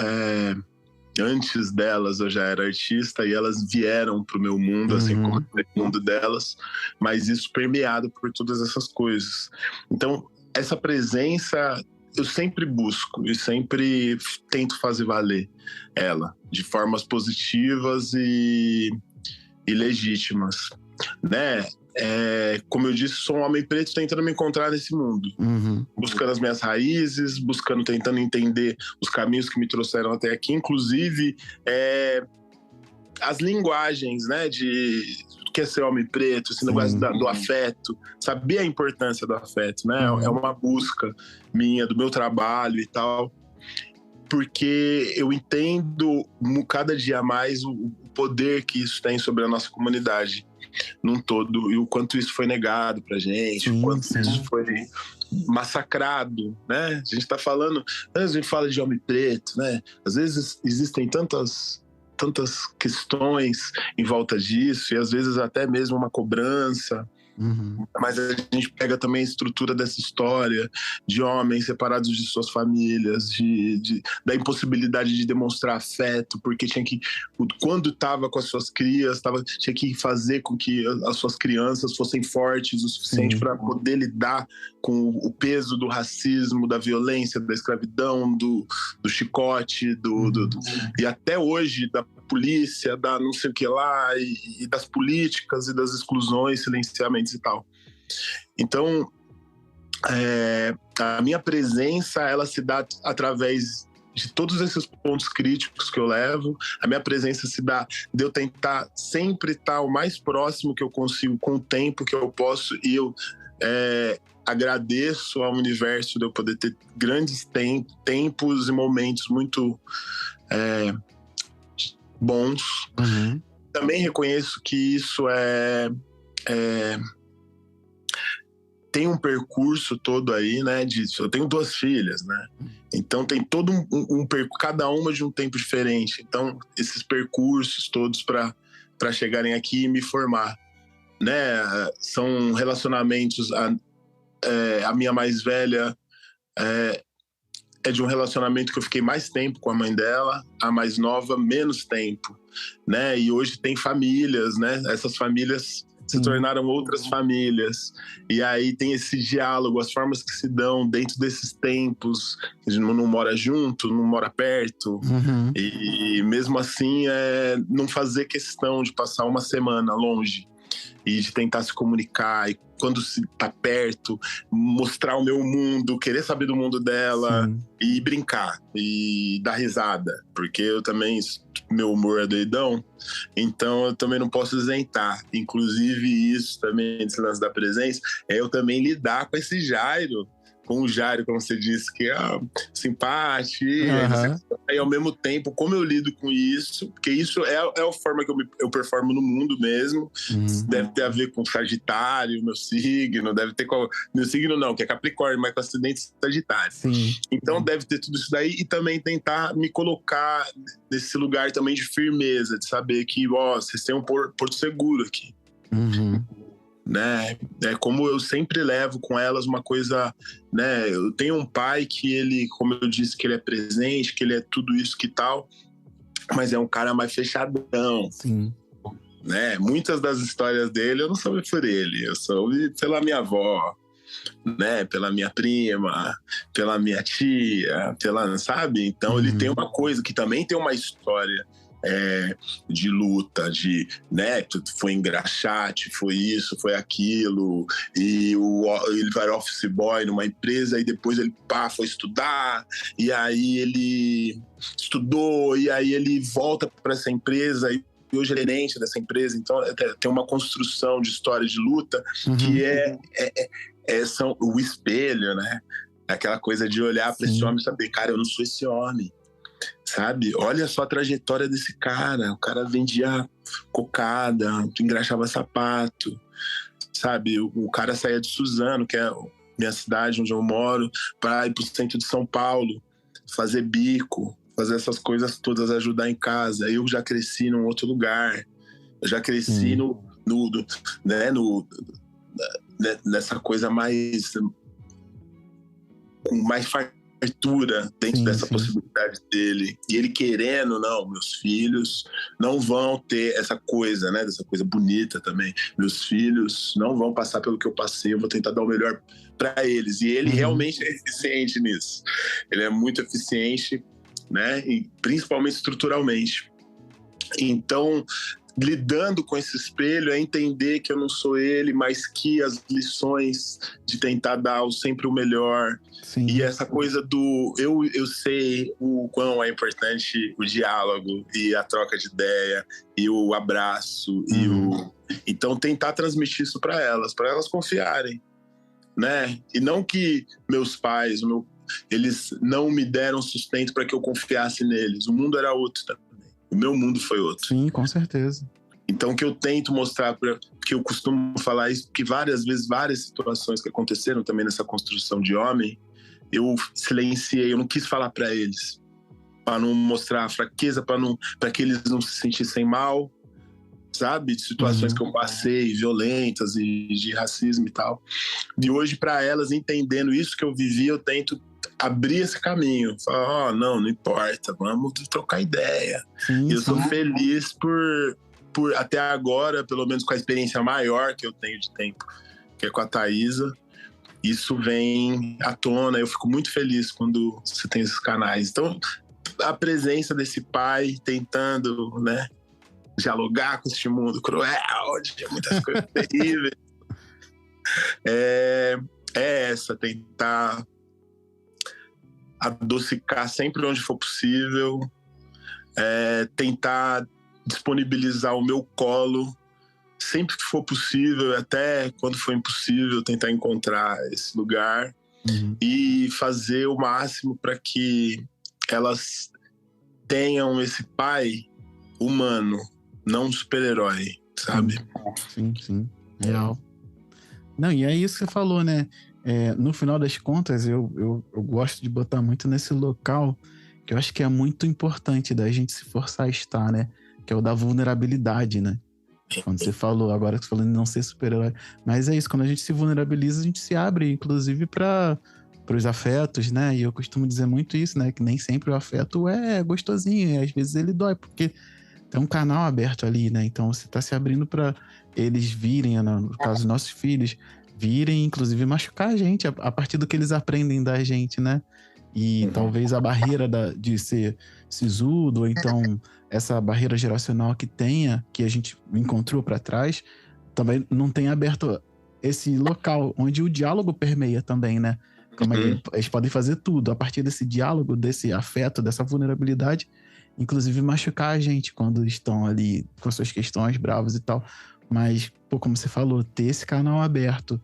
antes delas, eu já era artista e elas vieram pro meu mundo, assim como o mundo delas, mas isso permeado por todas essas coisas. Então, essa presença eu sempre busco e sempre tento fazer valer ela de formas positivas e legítimas, né? Como eu disse, sou um homem preto tentando me encontrar nesse mundo, buscando as minhas raízes, tentando entender os caminhos que me trouxeram até aqui, inclusive as linguagens, né, de que é ser homem preto, esse negócio do afeto, saber a importância do afeto, né? É uma busca minha, do meu trabalho e tal, porque eu entendo cada dia mais o poder que isso tem sobre a nossa comunidade num todo, e o quanto isso foi negado pra gente, o quanto isso foi massacrado, né? A gente tá falando, a gente fala de homem preto, né? Às vezes existem tantas questões em volta disso, e às vezes até mesmo uma cobrança. Mas a gente pega também a estrutura dessa história de homens separados de suas famílias, da impossibilidade de demonstrar afeto, porque quando estava com as suas crias, tinha que fazer com que as suas crianças fossem fortes o suficiente para poder lidar com o peso do racismo, da violência, da escravidão, do chicote, e até hoje da polícia, da não sei o que lá, e das políticas e das exclusões, silenciamentos e tal. Então, a minha presença, ela se dá através de todos esses pontos críticos que eu levo. A minha presença se dá de eu tentar sempre estar o mais próximo que eu consigo com o tempo que eu posso, e eu agradeço ao universo de eu poder ter grandes tempos e momentos muito bons. Também reconheço que isso tem um percurso todo aí, né? Eu tenho 2 filhas, né? Então tem todo um percurso, cada uma de um tempo diferente. Então esses percursos todos para chegarem aqui e me formar, né? São relacionamentos. A minha mais velha é de um relacionamento que eu fiquei mais tempo com a mãe dela, a mais nova menos tempo, né? E hoje tem famílias, né? Essas famílias se tornaram outras famílias, e aí tem esse diálogo, as formas que se dão dentro desses tempos. A gente não mora junto, não mora perto, e mesmo assim não fazer questão de passar uma semana longe e de tentar se comunicar, e quando se tá perto, mostrar o meu mundo, querer saber do mundo dela, e brincar, e dar risada, porque eu também, meu humor é doidão, então eu também não posso isentar. Inclusive isso também, esse lance da presença, eu também lidar com esse Jairo, com o Jairo, como você disse, que é simpático, aí, ao mesmo tempo, como eu lido com isso, porque isso é a forma que eu performo no mundo mesmo. Deve ter a ver com Sagitário, meu signo, deve ter com... Meu signo não, que é Capricórnio, mas com acidente Sagitário. Sim. Então deve ter tudo isso daí, e também tentar me colocar nesse lugar também de firmeza, de saber que, vocês têm um porto seguro aqui. Né? É como eu sempre levo com elas uma coisa, né? Eu tenho um pai que ele, como eu disse, que ele é presente, que ele é tudo isso que tal, mas é um cara mais fechadão. Sim. Né? Muitas das histórias dele eu não soube por ele, eu soube pela minha avó, né? Pela minha prima, pela minha tia, sabe? Então ele tem uma coisa que também tem uma história de luta, né, foi engraxate, foi isso, foi aquilo, e ele era office boy numa empresa, e depois ele foi estudar, e aí ele estudou, e aí ele volta para essa empresa, e hoje ele é gerente dessa empresa. Então tem uma construção de história de luta que são o espelho, né? Aquela coisa de olhar para esse homem e saber, cara, eu não sou esse homem. Sabe? Olha só a trajetória desse cara. O cara vendia cocada, engraxava sapato, sabe? O cara saía de Suzano, que é a minha cidade onde eu moro, para ir pro centro de São Paulo, fazer bico, fazer essas coisas todas, ajudar em casa. Eu já cresci num outro lugar. Eu já cresci nessa coisa mais fartura dentro dessa possibilidade dele, e ele querendo, não, meus filhos não vão ter essa coisa, né, dessa coisa bonita também, meus filhos não vão passar pelo que eu passei, eu vou tentar dar o melhor para eles, e ele realmente é eficiente nisso, ele é muito eficiente, né, e principalmente estruturalmente. Então, lidando com esse espelho é entender que eu não sou ele, mas que as lições de tentar dar sempre o melhor. E essa coisa do... Eu sei o quão é importante o diálogo e a troca de ideia e o abraço. Então, tentar transmitir isso para elas confiarem, né? E não que meus pais, eles não me deram sustento para que eu confiasse neles. O mundo era outro também. O meu mundo foi outro. Sim, com certeza. Então, que eu tento mostrar, que eu costumo falar isso, que várias vezes, várias situações que aconteceram também nessa construção de homem, eu silenciei, eu não quis falar para eles, para não mostrar a fraqueza, para que eles não se sentissem mal, sabe? De situações que eu passei, violentas e de racismo e tal. E hoje, para elas, entendendo isso que eu vivi, eu tento abrir esse caminho, falar, não importa, vamos trocar ideia. E eu sou feliz por até agora, pelo menos com a experiência maior que eu tenho de tempo, que é com a Thaisa, isso vem à tona. Eu fico muito feliz quando você tem esses canais. Então, a presença desse pai tentando, né, dialogar com este mundo cruel, onde tem muitas coisas terríveis, é essa, tentar adocicar sempre onde for possível, tentar disponibilizar o meu colo sempre que for possível, até quando for impossível, tentar encontrar esse lugar e fazer o máximo para que elas tenham esse pai humano, não um super-herói, sabe? Sim, real. Não, e é isso que você falou, né? No final das contas, eu gosto de botar muito nesse local que eu acho que é muito importante da gente se forçar a estar, né? Que é o da vulnerabilidade, né? Quando você falou, agora que você falou em não ser super-herói. Mas é isso, quando a gente se vulnerabiliza, a gente se abre, inclusive, para os afetos, né? E eu costumo dizer muito isso, né? Que nem sempre o afeto é gostosinho, e às vezes ele dói, porque tem um canal aberto ali, né? Então você tá se abrindo para eles virem, no caso, nossos filhos, virem, inclusive, machucar a gente a partir do que eles aprendem da gente, né? E talvez a barreira de ser sisudo, ou então essa barreira geracional que a gente encontrou para trás, também não tenha aberto esse local onde o diálogo permeia também, né? Como eles podem fazer tudo a partir desse diálogo, desse afeto, dessa vulnerabilidade, inclusive machucar a gente quando estão ali com suas questões bravas e tal. Mas, como você falou, ter esse canal aberto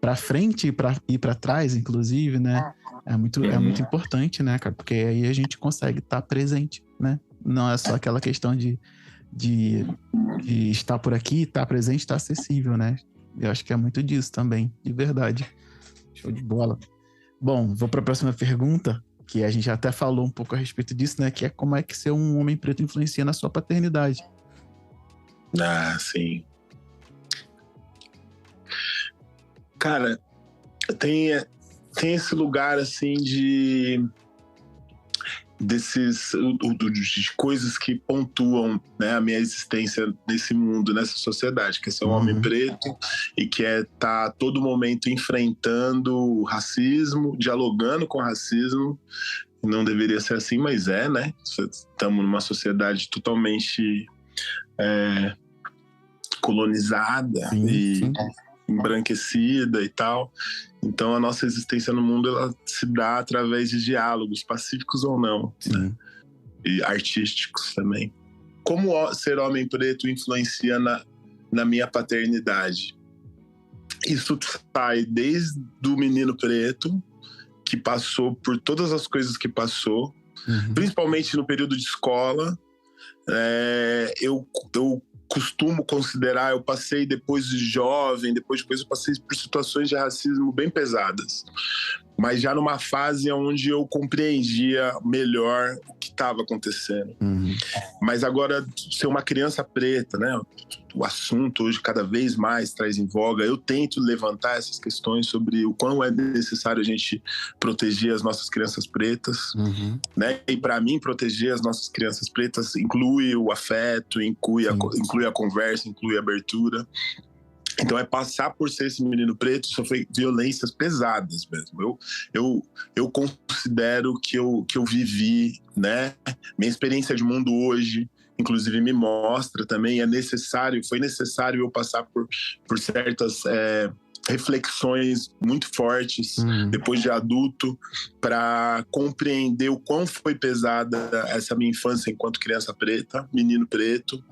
para frente e ir para trás, inclusive, né? É muito importante, né, cara? Porque aí a gente consegue estar presente, né? Não é só aquela questão de estar por aqui, estar presente, estar acessível, né? Eu acho que é muito disso também, de verdade. Show de bola. Bom, vou para a próxima pergunta, que a gente até falou um pouco a respeito disso, né? Que é como é que ser um homem preto influencia na sua paternidade. Ah, sim. Cara, tem esse lugar, assim, de coisas que pontuam, né, a minha existência nesse mundo, nessa sociedade, que é ser um homem preto e que tá a todo momento enfrentando o racismo, dialogando com o racismo. Não deveria ser assim, mas né? Estamos numa sociedade totalmente colonizada e embranquecida e tal. Então a nossa existência no mundo, ela se dá através de diálogos, pacíficos ou não, né? E artísticos também. Como ser homem preto influencia na minha paternidade? Isso sai desde o menino preto, que passou por todas as coisas que passou, principalmente no período de escola. Eu costumo considerar, eu passei depois de jovem, depois de coisa, eu passei por situações de racismo bem pesadas, mas já numa fase onde eu compreendia melhor o que estava acontecendo. Mas agora, ser uma criança preta, né? O assunto hoje cada vez mais traz em voga. Eu tento levantar essas questões sobre o quão é necessário a gente proteger as nossas crianças pretas, né? E para mim, proteger as nossas crianças pretas inclui o afeto, inclui a conversa, inclui a abertura. Então, passar por ser esse menino preto, sofrer violências pesadas mesmo. Eu considero que eu vivi, né? Minha experiência de mundo hoje, inclusive, me mostra também, foi necessário eu passar por certas reflexões muito fortes, depois de adulto, para compreender o quão foi pesada essa minha infância enquanto criança preta, menino preto.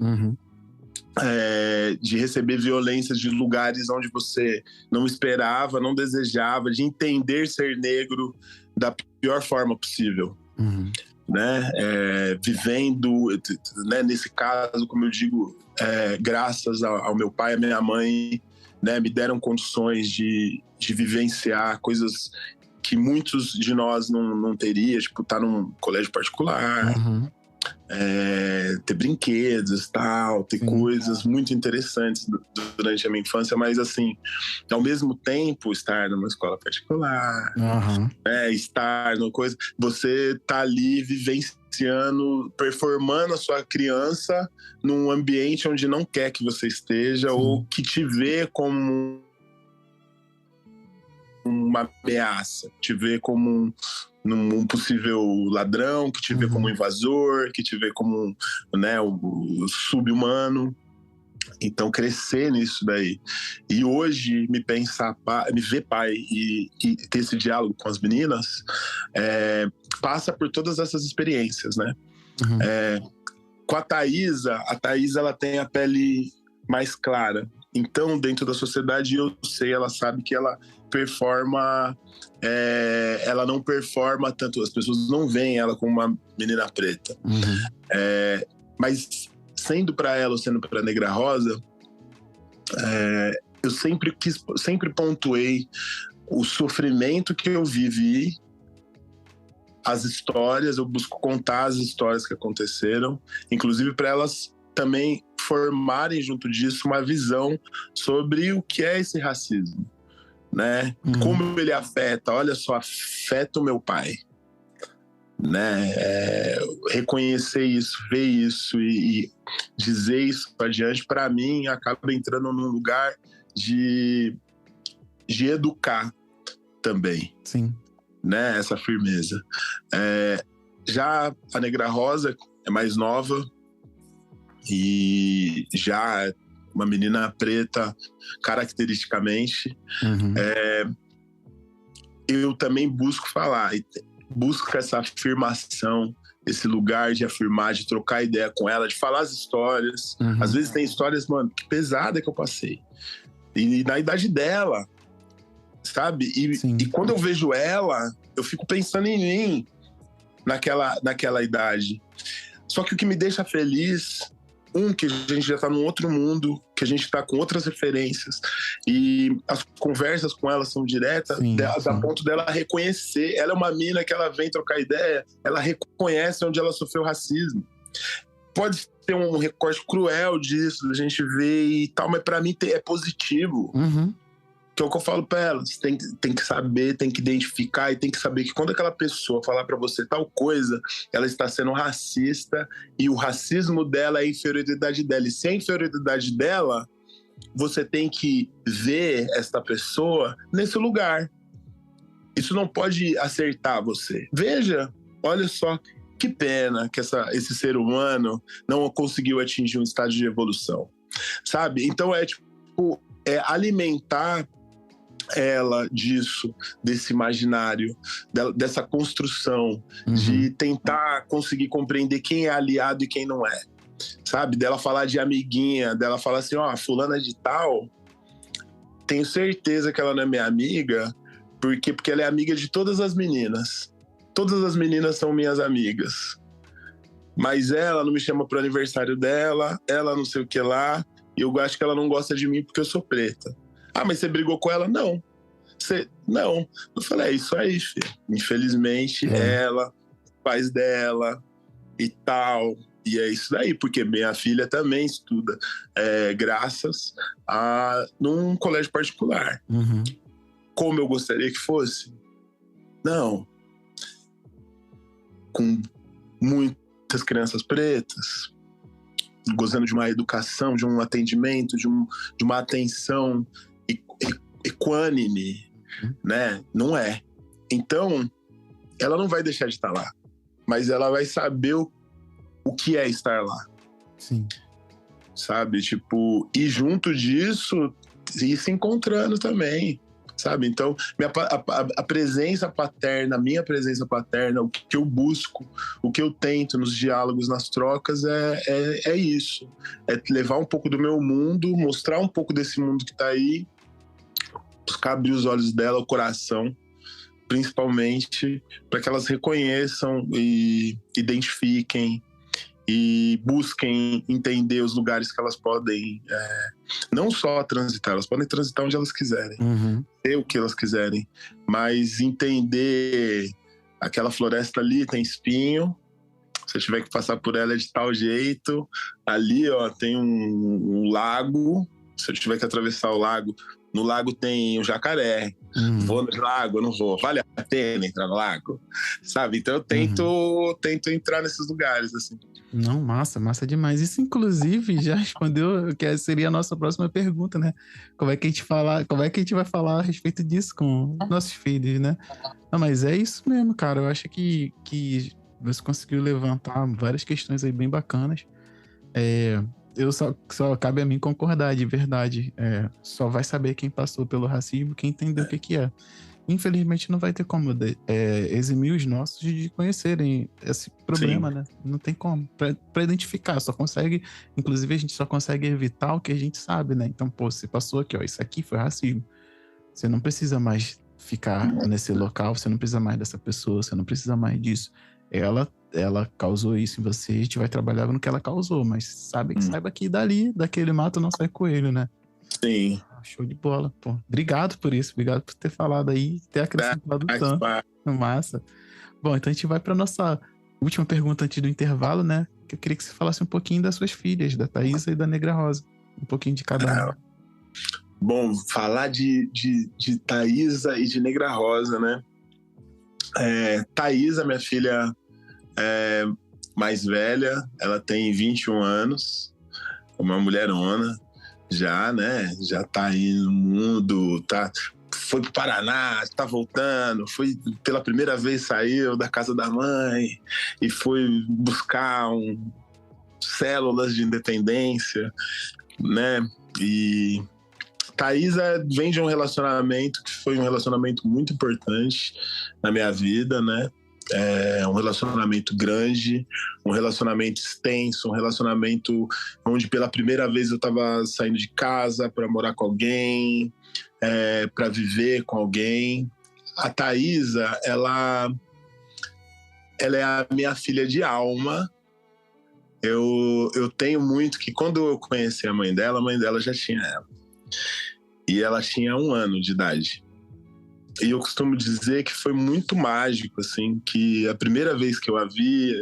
De receber violências de lugares onde você não esperava, não desejava, de entender ser negro da pior forma possível, né? Vivendo, né? Nesse caso, como eu digo, graças ao meu pai e à minha mãe, né? Me deram condições de vivenciar coisas que muitos de nós não teria, tipo, estar num colégio particular, ter brinquedos, tal, ter coisas muito interessantes durante a minha infância, mas assim, ao mesmo tempo, estar numa escola particular, estar numa coisa, você tá ali vivenciando, performando a sua criança num ambiente onde não quer que você esteja, ou que te vê como uma ameaça, te vê como um possível ladrão, que te vê como um invasor, que te vê como um sub-humano. Então, crescer nisso daí. E hoje, me ver pai e ter esse diálogo com as meninas, passa por todas essas experiências, né? Com a Thaísa ela tem a pele mais clara. Então, dentro da sociedade, eu sei, ela sabe que ela performa, ela não performa tanto, as pessoas não veem ela como uma menina preta. Mas sendo para ela ou sendo para Negra Rosa, eu sempre pontuei o sofrimento que eu vivi, as histórias, eu busco contar as histórias que aconteceram, inclusive para elas também formarem junto disso uma visão sobre o que é esse racismo, né? Como ele afeta, olha só, afeta o meu pai, né? Reconhecer isso, ver isso e dizer isso adiante, para mim, acaba entrando num lugar de educar também. Né? Essa firmeza. Já a Negra Rosa é mais nova e já uma menina preta caracteristicamente. Eu também busco falar, busco essa afirmação, esse lugar de afirmar, de trocar ideia com ela, de falar as histórias. Às vezes tem histórias, mano, que pesada que eu passei. E na idade dela, sabe? Sim. E quando eu vejo ela, eu fico pensando em mim naquela idade. Só que o que me deixa feliz, que a gente já tá num outro mundo, que a gente tá com outras referências, e as conversas com ela são diretas, da ponto dela reconhecer. Ela é uma mina que ela vem trocar ideia, ela reconhece onde ela sofreu racismo. Pode ter um recorte cruel disso, a gente vê e tal, mas pra mim é positivo. Uhum. Que é o que eu falo pra ela. Você tem que saber, tem que identificar e tem que saber que quando aquela pessoa falar pra você tal coisa, ela está sendo racista e o racismo dela é a inferioridade dela. E se é a inferioridade dela, você tem que ver esta pessoa nesse lugar. Isso não pode acertar você. Veja, olha só que pena que esse ser humano não conseguiu atingir um estágio de evolução. Sabe? Então é alimentar ela disso, desse imaginário, dessa construção, de tentar conseguir compreender quem é aliado e quem não é, sabe? Dela falar de amiguinha, dela falar assim, fulana de tal, tenho certeza que ela não é minha amiga, porque ela é amiga de todas as meninas. Todas as meninas são minhas amigas. Mas ela não me chama pro aniversário dela, ela não sei o que lá, e eu acho que ela não gosta de mim porque eu sou preta. Mas você brigou com ela? Não. Não. Eu falei, é isso aí, filho. Infelizmente, ela, pais dela e tal. E é isso daí, porque minha filha também estuda graças num colégio particular. Uhum. Como eu gostaria que fosse? Não. Com muitas crianças pretas, gozando de uma educação, de um atendimento, de uma atenção equânime, né? Não é. Então, ela não vai deixar de estar lá, mas ela vai saber o que é estar lá. Sim. Sabe? E junto disso, ir se encontrando também, sabe? Então, a presença paterna, minha presença paterna, o que eu busco, o que eu tento nos diálogos, nas trocas, é isso. É levar um pouco do meu mundo, mostrar um pouco desse mundo que tá aí, buscar abrir os olhos dela, o coração, principalmente, para que elas reconheçam e identifiquem e busquem entender os lugares que elas podem não só transitar, elas podem transitar onde elas quiserem, ter o que elas quiserem, mas entender aquela floresta ali tem espinho, se eu tiver que passar por ela é de tal jeito, ali tem um lago, se eu tiver que atravessar o lago, no lago tem um jacaré. Vou no lago, eu não vou. Vale a pena entrar no lago? Sabe? Então eu tento entrar nesses lugares, assim. Não, massa demais. Isso, inclusive, já respondeu que seria a nossa próxima pergunta, né? Como é que a gente vai falar a respeito disso com nossos filhos, né? Não, mas é isso mesmo, cara. Eu acho que você conseguiu levantar várias questões aí bem bacanas. Eu só cabe a mim concordar, de verdade. Só vai saber quem passou pelo racismo, quem entendeu o que é. Infelizmente não vai ter como eximir os nossos de conhecerem esse problema, né? Não tem como. Pra identificar, inclusive a gente só consegue evitar o que a gente sabe, né? Então, você passou aqui, isso aqui foi racismo. Você não precisa mais ficar nesse local, você não precisa mais dessa pessoa, você não precisa mais disso. Ela causou isso em você, a gente vai trabalhar no que ela causou, mas saiba que daquele mato não sai coelho, né? Sim. Show de bola, pô. Obrigado por isso, obrigado por ter falado aí, ter acrescentado tanto. Massa. Bom, então a gente vai para nossa última pergunta antes do intervalo, né? Que eu queria que você falasse um pouquinho das suas filhas, da Thaísa e da Negra Rosa. Um pouquinho de cada uma. Bom, falar de Thaísa e de Negra Rosa, né? Thaísa, minha filha mais velha, ela tem 21 anos, uma mulherona já, né? Já tá aí no mundo, foi pro Paraná, tá voltando, foi pela primeira vez, saiu da casa da mãe e foi buscar células de independência, né? E Thaísa vem de um relacionamento que foi um relacionamento muito importante na minha vida, né? Um relacionamento grande, um relacionamento extenso, um relacionamento onde pela primeira vez eu estava saindo de casa para morar com alguém, para viver com alguém. A Thaísa, ela é a minha filha de alma. Eu tenho muito que quando eu conheci a mãe dela já tinha ela. E ela tinha 1 ano de idade. E eu costumo dizer que foi muito mágico, assim, que a primeira vez que eu a vi,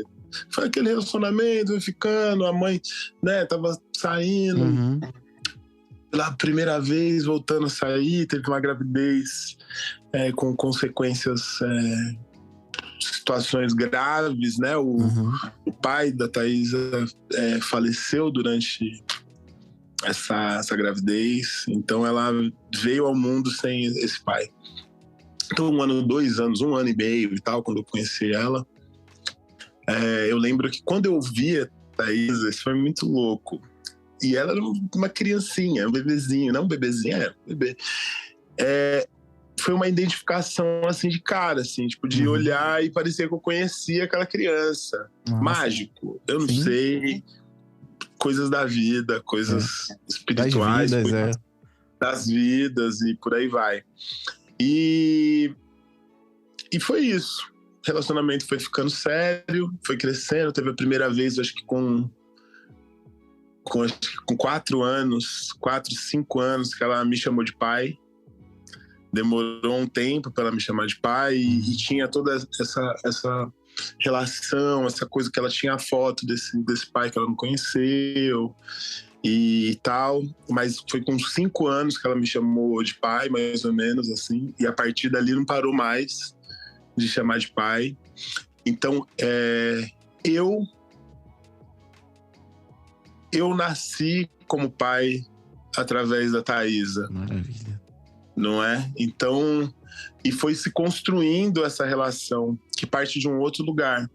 foi aquele relacionamento, ficando, a mãe, né, tava saindo. Uhum. Pela primeira vez, voltando a sair, teve uma gravidez com consequências, situações graves, né? O pai da Thaísa faleceu durante essa gravidez, então ela veio ao mundo sem esse pai. Então, 1 ano, 2 anos, 1 ano e meio e tal, quando eu conheci ela, eu lembro que quando eu vi a Thaísa, isso foi muito louco. E ela era uma criancinha, um bebezinho, não um bebezinho, um bebê. Foi uma identificação, assim, de cara, assim, tipo, de olhar e parecia que eu conhecia aquela criança. Nossa. Mágico. Eu não sei, coisas da vida, coisas espirituais. Das vidas, das vidas e por aí vai. E foi isso. O relacionamento foi ficando sério, foi crescendo. Teve a primeira vez, acho que com 4 anos, 4, 5 anos, que ela me chamou de pai. Demorou um tempo para ela me chamar de pai e tinha toda essa relação, essa coisa que ela tinha a foto desse pai que ela não conheceu e tal. Mas foi com 5 anos que ela me chamou de pai, mais ou menos, assim. E a partir dali não parou mais de chamar de pai. Então, eu nasci como pai através da Thaísa. Maravilha. Não é? Então, e foi se construindo essa relação que parte de um outro lugar.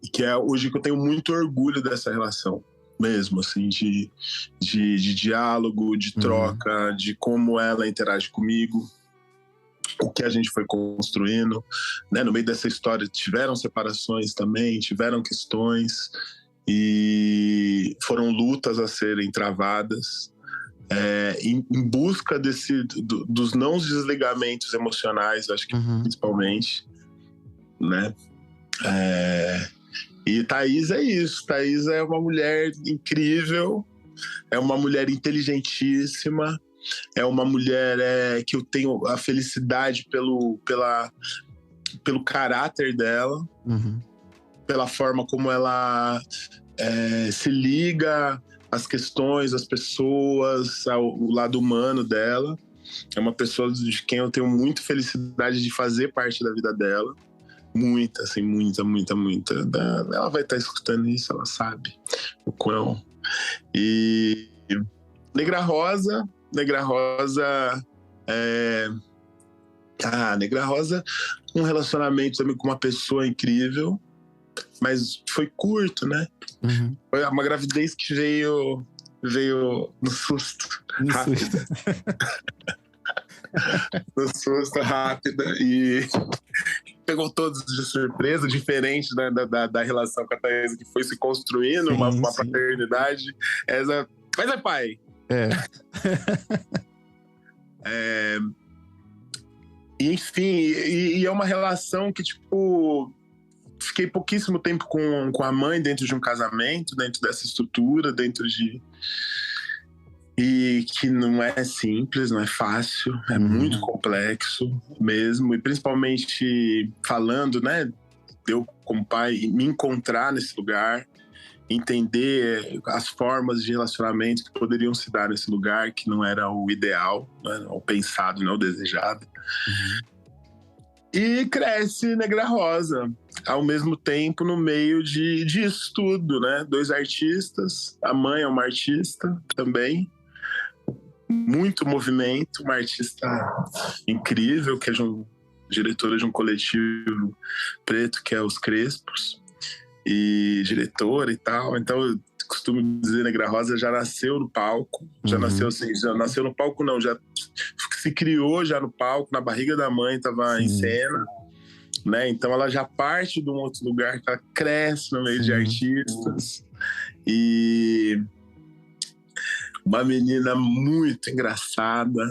E que é hoje que eu tenho muito orgulho dessa relação mesmo, assim, de diálogo, de troca, de como ela interage comigo, o que a gente foi construindo, né? No meio dessa história tiveram separações também, tiveram questões e foram lutas a serem travadas. Em busca dos não desligamentos emocionais, acho que principalmente, né? E Thaís é isso. Thaís é uma mulher incrível, é uma mulher inteligentíssima, é uma mulher que eu tenho a felicidade pelo caráter dela, pela forma como ela se liga as questões, as pessoas, o lado humano dela. É uma pessoa de quem eu tenho muita felicidade de fazer parte da vida dela. Muita, assim, muita. Ela vai estar escutando isso, ela sabe o quão. E Negra Rosa, Negra Rosa, um relacionamento também com uma pessoa incrível, mas foi curto, né? Foi uma gravidez que veio no susto. Rápida. No susto, rápida. E pegou todos de surpresa, diferente da relação com a Thaís, que foi se construindo, uma paternidade. Mas é pai. Enfim, e é uma relação que, tipo, fiquei pouquíssimo tempo com a mãe dentro de um casamento, dentro dessa estrutura, e que não é simples, não é fácil, é muito complexo mesmo, e principalmente falando, né, eu como pai, me encontrar nesse lugar, entender as formas de relacionamento que poderiam se dar nesse lugar, que não era o ideal, né, o pensado, não o desejado. E cresce Negra Rosa, ao mesmo tempo no meio disso tudo, né? 2 artistas, a mãe é uma artista também, muito movimento, uma artista incrível, que é diretora de um coletivo preto, que é Os Crespos, e diretora e tal. Então, eu costumo dizer, Negra Rosa já nasceu no palco, já nasceu no palco não, já se criou já no palco, na barriga da mãe estava em cena, né? Então ela já parte de um outro lugar, que ela cresce no meio de artistas. E Uma menina muito engraçada.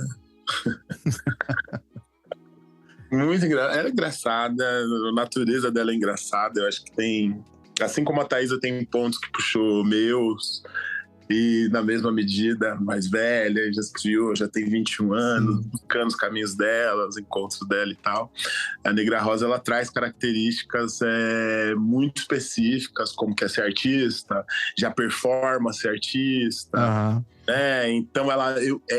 Muito engraçada. Ela é engraçada, a natureza dela é engraçada. Eu acho que tem... Assim como a Thaísa tem pontos que puxou meus, e na mesma medida, mais velha, já se criou, já tem 21 anos, buscando os caminhos dela, os encontros dela e tal. A Negra Rosa, ela traz características muito específicas, como que é ser artista, já performa ser artista. Então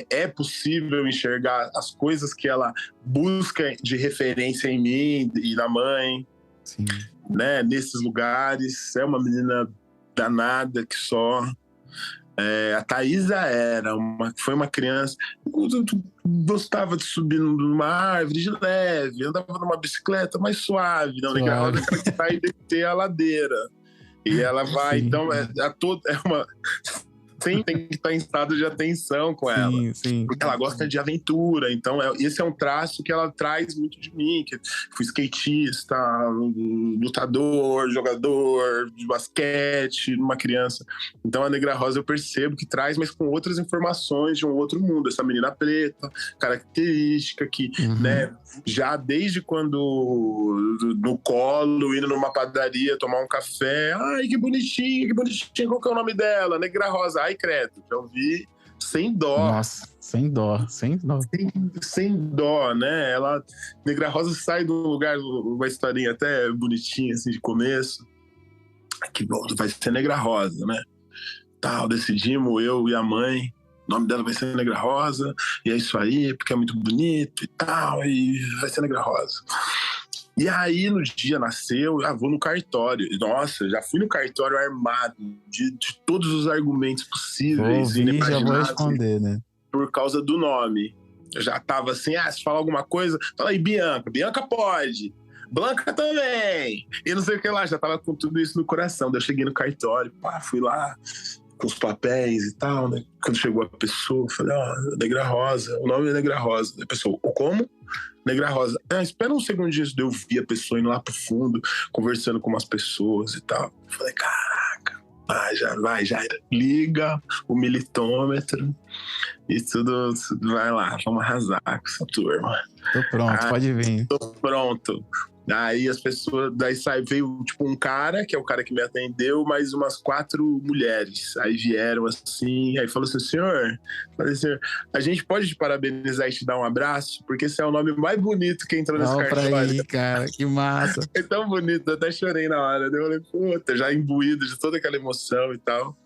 é possível enxergar as coisas que ela busca de referência em mim e na mãe. Sim. Né, nesses lugares. É uma menina danada que só. A Thaísa foi uma criança que gostava de subir numa árvore de leve, andava numa bicicleta mais suave. Não, Negra Rosa é aquela que vai descer a ladeira. E ela vai, então, tem que estar em estado de atenção com ela. Porque ela gosta de aventura. Então, esse é um traço que ela traz muito de mim. Que fui skatista, lutador, jogador de basquete, uma criança. Então, a Negra Rosa eu percebo que traz, mas com outras informações de um outro mundo. Essa menina preta, característica que, né, já desde quando no colo, indo numa padaria, tomar um café. Ai, que bonitinha, que bonitinha. Qual que é o nome dela? Negra Rosa. Ai, credo, já ouvi sem dó. Nossa, sem dó. Sem dó, né? Negra Rosa sai de um lugar, uma historinha até bonitinha, assim, de começo. Que bom, vai ser Negra Rosa, né? Tal, decidimos, eu e a mãe, o nome dela vai ser Negra Rosa, e é isso aí, porque é muito bonito e tal, e vai ser Negra Rosa. E aí, no dia nasceu, vou no cartório. Nossa, já fui no cartório armado de todos os argumentos possíveis e já vou responder, né? Por causa do nome. Eu já tava assim, se falar alguma coisa, fala aí, Bianca. Bianca pode. Blanca também. E não sei o que lá, já tava com tudo isso no coração. Daí eu cheguei no cartório, fui lá com os papéis e tal, né? Quando chegou a pessoa, eu falei, Negra Rosa, o nome é Negra Rosa. A pessoa, como? Negra Rosa. Espera um segundinho de eu ver a pessoa indo lá pro fundo, conversando com umas pessoas e tal. Eu falei, caraca, já liga o militômetro e tudo vai lá, vamos arrasar com essa turma. Tô pronto, pode vir. Tô pronto. Aí as pessoas, veio tipo um cara, que é o cara que me atendeu, mais umas 4 mulheres. Aí vieram assim, aí falou assim, senhor, a gente pode te parabenizar e te dar um abraço? Porque esse é o nome mais bonito que entrou nesse cartório. Aí, cara, que massa. É tão bonito, eu até chorei na hora. Eu falei, puta, já imbuído de toda aquela emoção e tal.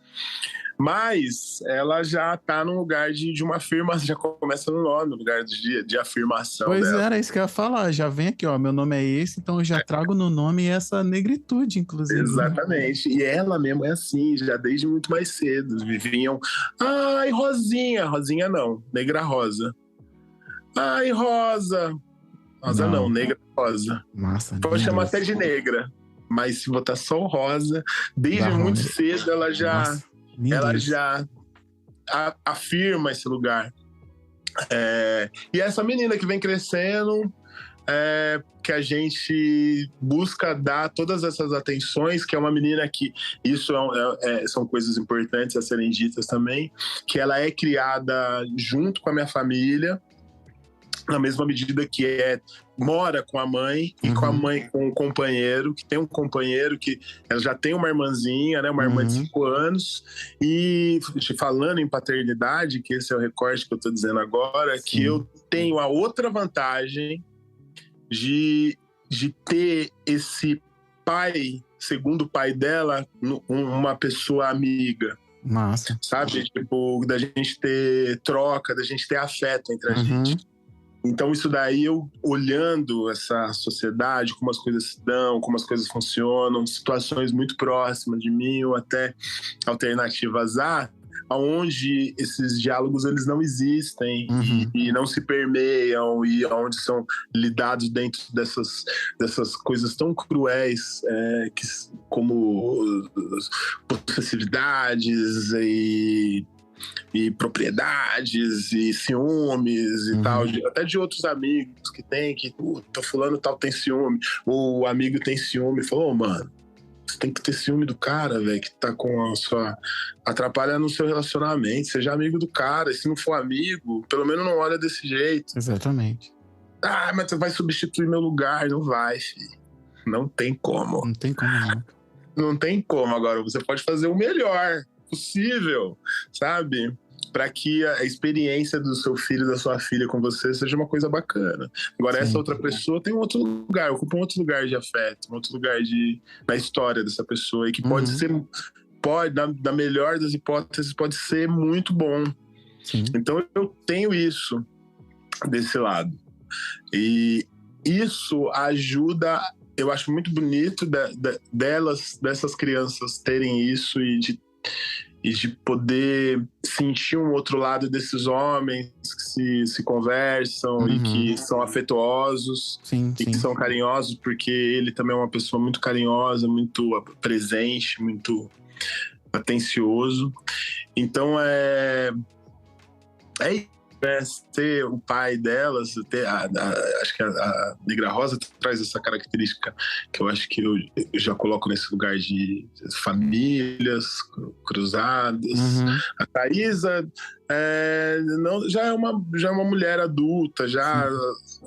Mas ela já tá num lugar de uma afirmação, já começa no nome, no lugar de afirmação pois dela. Era isso que eu ia falar, já vem aqui, meu nome é esse, então eu já trago no nome essa negritude, inclusive. Exatamente, e ela mesmo é assim, já desde muito mais cedo, vinham, ai, Rosinha não, Negra Rosa. Ai, Rosa não, Negra Rosa. Massa. Pode chamar até de negra, mas se botar só o Rosa, desde muito cedo ela já... Nossa. Ela já afirma esse lugar. E essa menina que vem crescendo, que a gente busca dar todas essas atenções, que é uma menina que, isso são coisas importantes a serem ditas também, que ela é criada junto com a minha família, na mesma medida que mora com a mãe e com a mãe com o companheiro, que tem um companheiro que ela já tem uma irmãzinha, né, uma irmã de 5 anos, e falando em paternidade, que esse é o recorte que eu tô dizendo agora, que eu tenho a outra vantagem de ter esse pai, segundo pai dela, uma pessoa amiga. Massa. Sabe? Tipo, da gente ter troca, da gente ter afeto entre a gente. Então, isso daí, eu olhando essa sociedade, como as coisas se dão, como as coisas funcionam, situações muito próximas de mim, ou até alternativas onde esses diálogos eles não existem e não se permeiam, e onde são lidados dentro dessas coisas tão cruéis, como possessividades e propriedades e ciúmes e tal, até de outros amigos que tem, que fulano tal tem ciúme, ou o amigo tem ciúme, falou, mano, Você tem que ter ciúme do cara, velho, que tá com a sua... atrapalhando o seu relacionamento. Seja amigo do cara. E se não for amigo, pelo menos não olha desse jeito. Exatamente. Ah, mas você vai substituir meu lugar. Não vai, filho. Não tem como. Não tem como, não. Não tem como. Agora, você pode fazer o melhor possível, sabe? Para que a experiência do seu filho, da sua filha com você seja uma coisa bacana. Agora, Sim. essa outra pessoa tem um outro lugar, ocupa um outro lugar de afeto, um outro lugar na história dessa pessoa, e que pode ser, na melhor das hipóteses, pode ser muito bom. Sim. Então, eu tenho isso desse lado. E isso ajuda, eu acho muito bonito dessas crianças terem isso e de poder sentir um outro lado desses homens que se conversam e que são afetuosos, sim, e que são carinhosos, porque ele também é uma pessoa muito carinhosa, muito presente, muito atencioso. Então ser o pai delas, acho que a Negra Rosa traz essa característica que eu acho que eu já coloco nesse lugar de famílias cruzadas. A Thaísa já é uma mulher adulta, já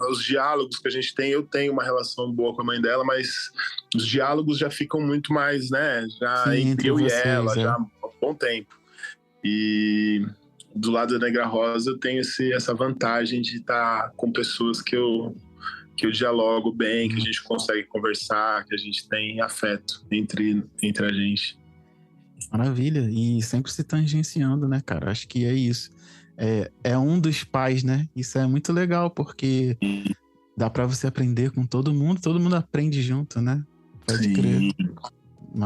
os diálogos que a gente tem, eu tenho uma relação boa com a mãe dela, mas os diálogos já ficam muito mais, né, já entre eu e ela, já há um bom tempo. E do lado da Negra Rosa eu tenho essa vantagem de estar com pessoas que eu dialogo bem, que a gente consegue conversar, que a gente tem afeto entre a gente. Maravilha. E sempre se tangenciando, né, cara? Acho que é isso. É um dos pais, né? Isso é muito legal, porque dá pra você aprender com todo mundo aprende junto, né? Pode crer.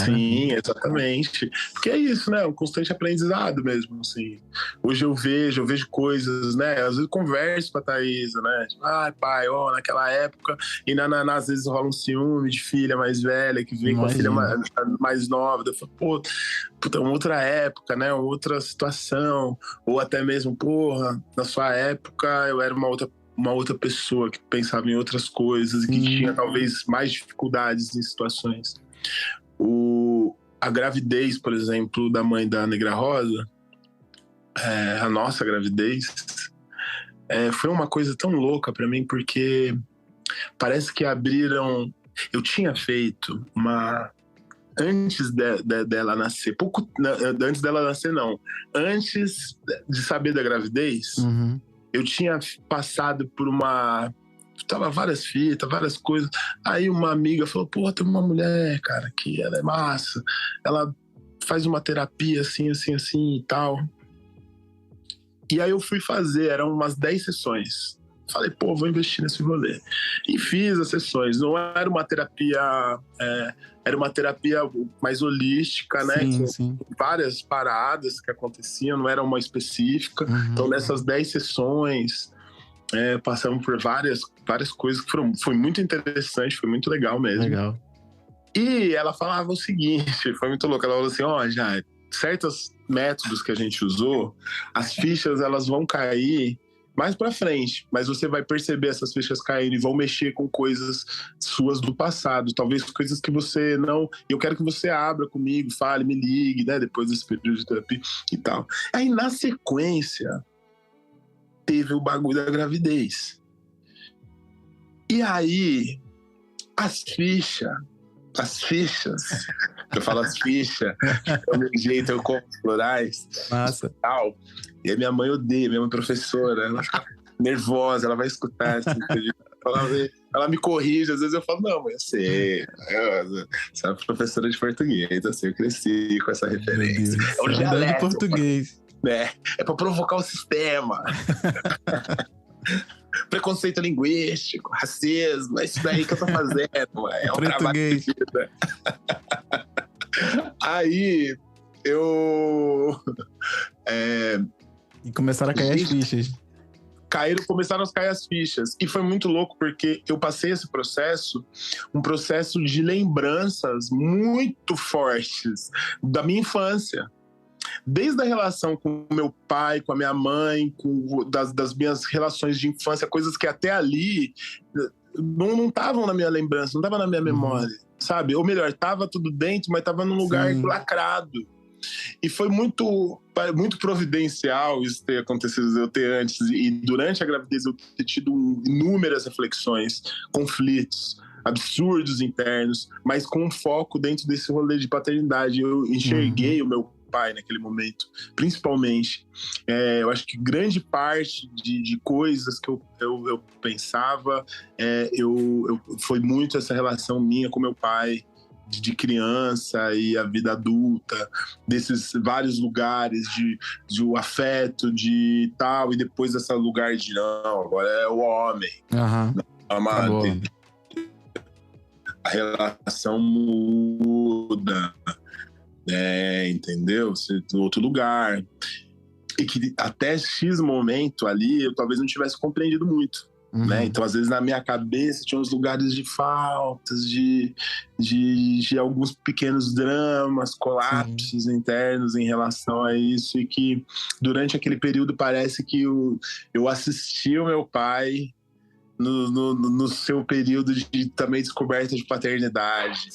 Sim, exatamente. Porque é isso, né? Um constante aprendizado mesmo, assim. Hoje eu vejo coisas, né? Às vezes eu converso com a Thaísa, né? Tipo, pai, naquela época... E às vezes rola um ciúme de filha mais velha, que vem com a filha mais nova. Eu falo, puta, uma outra época, né? Uma outra situação. Ou até mesmo, na sua época eu era uma outra pessoa que pensava em outras coisas e que tinha talvez mais dificuldades em situações. A gravidez, por exemplo, da mãe da Negra Rosa, a nossa gravidez, foi uma coisa tão louca pra mim, porque parece que abriram... Eu tinha feito antes dela nascer, antes dela nascer não, antes de saber da gravidez, eu tinha passado por tava várias fitas, várias coisas. Aí uma amiga falou, tem uma mulher, cara, que ela é massa. Ela faz uma terapia assim, assim, assim e tal. E aí eu fui fazer, eram umas 10 sessões. Falei, vou investir nesse rolê. E fiz as sessões. Não era uma terapia... era uma terapia mais holística, né? Com várias paradas que aconteciam, não era uma específica. Então, nessas 10 sessões... passamos por várias coisas que foi muito interessante, foi muito legal mesmo. Legal. E ela falava o seguinte, foi muito louco, ela falou assim, já certos métodos que a gente usou, as fichas elas vão cair mais pra frente, mas você vai perceber essas fichas caindo e vão mexer com coisas suas do passado, talvez coisas que você não... Eu quero que você abra comigo, fale, me ligue, né, depois desse período de terapia e tal. Aí na sequência teve o bagulho da gravidez. E aí, as fichas, eu falo as fichas, é o meu jeito, eu compro florais, massa. Tal. E a minha mãe odeia, minha mãe professora, ela fica nervosa, ela vai escutar essa entrevista. Ela me corrige, às vezes eu falo, não, mãe, eu sei, você é professora de português, assim, eu cresci com essa referência. É um dialeto de português. É pra provocar o sistema. Preconceito linguístico, racismo, é isso daí que eu tô fazendo. É um trabalho de vida. Aí eu... E começaram a cair as fichas. Começaram a cair as fichas. E foi muito louco, porque eu passei esse processo, um processo de lembranças muito fortes da minha infância. Desde a relação com o meu pai, com a minha mãe, das minhas relações de infância, coisas que até ali não estavam na minha lembrança, não estavam na minha memória, sabe? Ou melhor, estava tudo dentro, mas estava num lugar lacrado. E foi muito providencial isso ter acontecido, eu ter antes. E durante a gravidez eu ter tido inúmeras reflexões, conflitos, absurdos internos, mas com um foco dentro desse rolê de paternidade. Eu enxerguei o meu pai naquele momento, principalmente. Eu acho que grande parte de coisas que eu pensava foi muito essa relação minha com meu pai, de criança e a vida adulta, desses vários lugares de o afeto, de tal, e depois esse lugar de não, agora é o homem. Amado. A relação muda, entendeu? Você tem outro lugar. E que até X momento ali, eu talvez não tivesse compreendido muito. Né? Então, às vezes, na minha cabeça tinha uns lugares de faltas, de alguns pequenos dramas, colapsos internos em relação a isso, e que durante aquele período parece que eu assisti o meu pai no seu período de também descoberta de paternidade.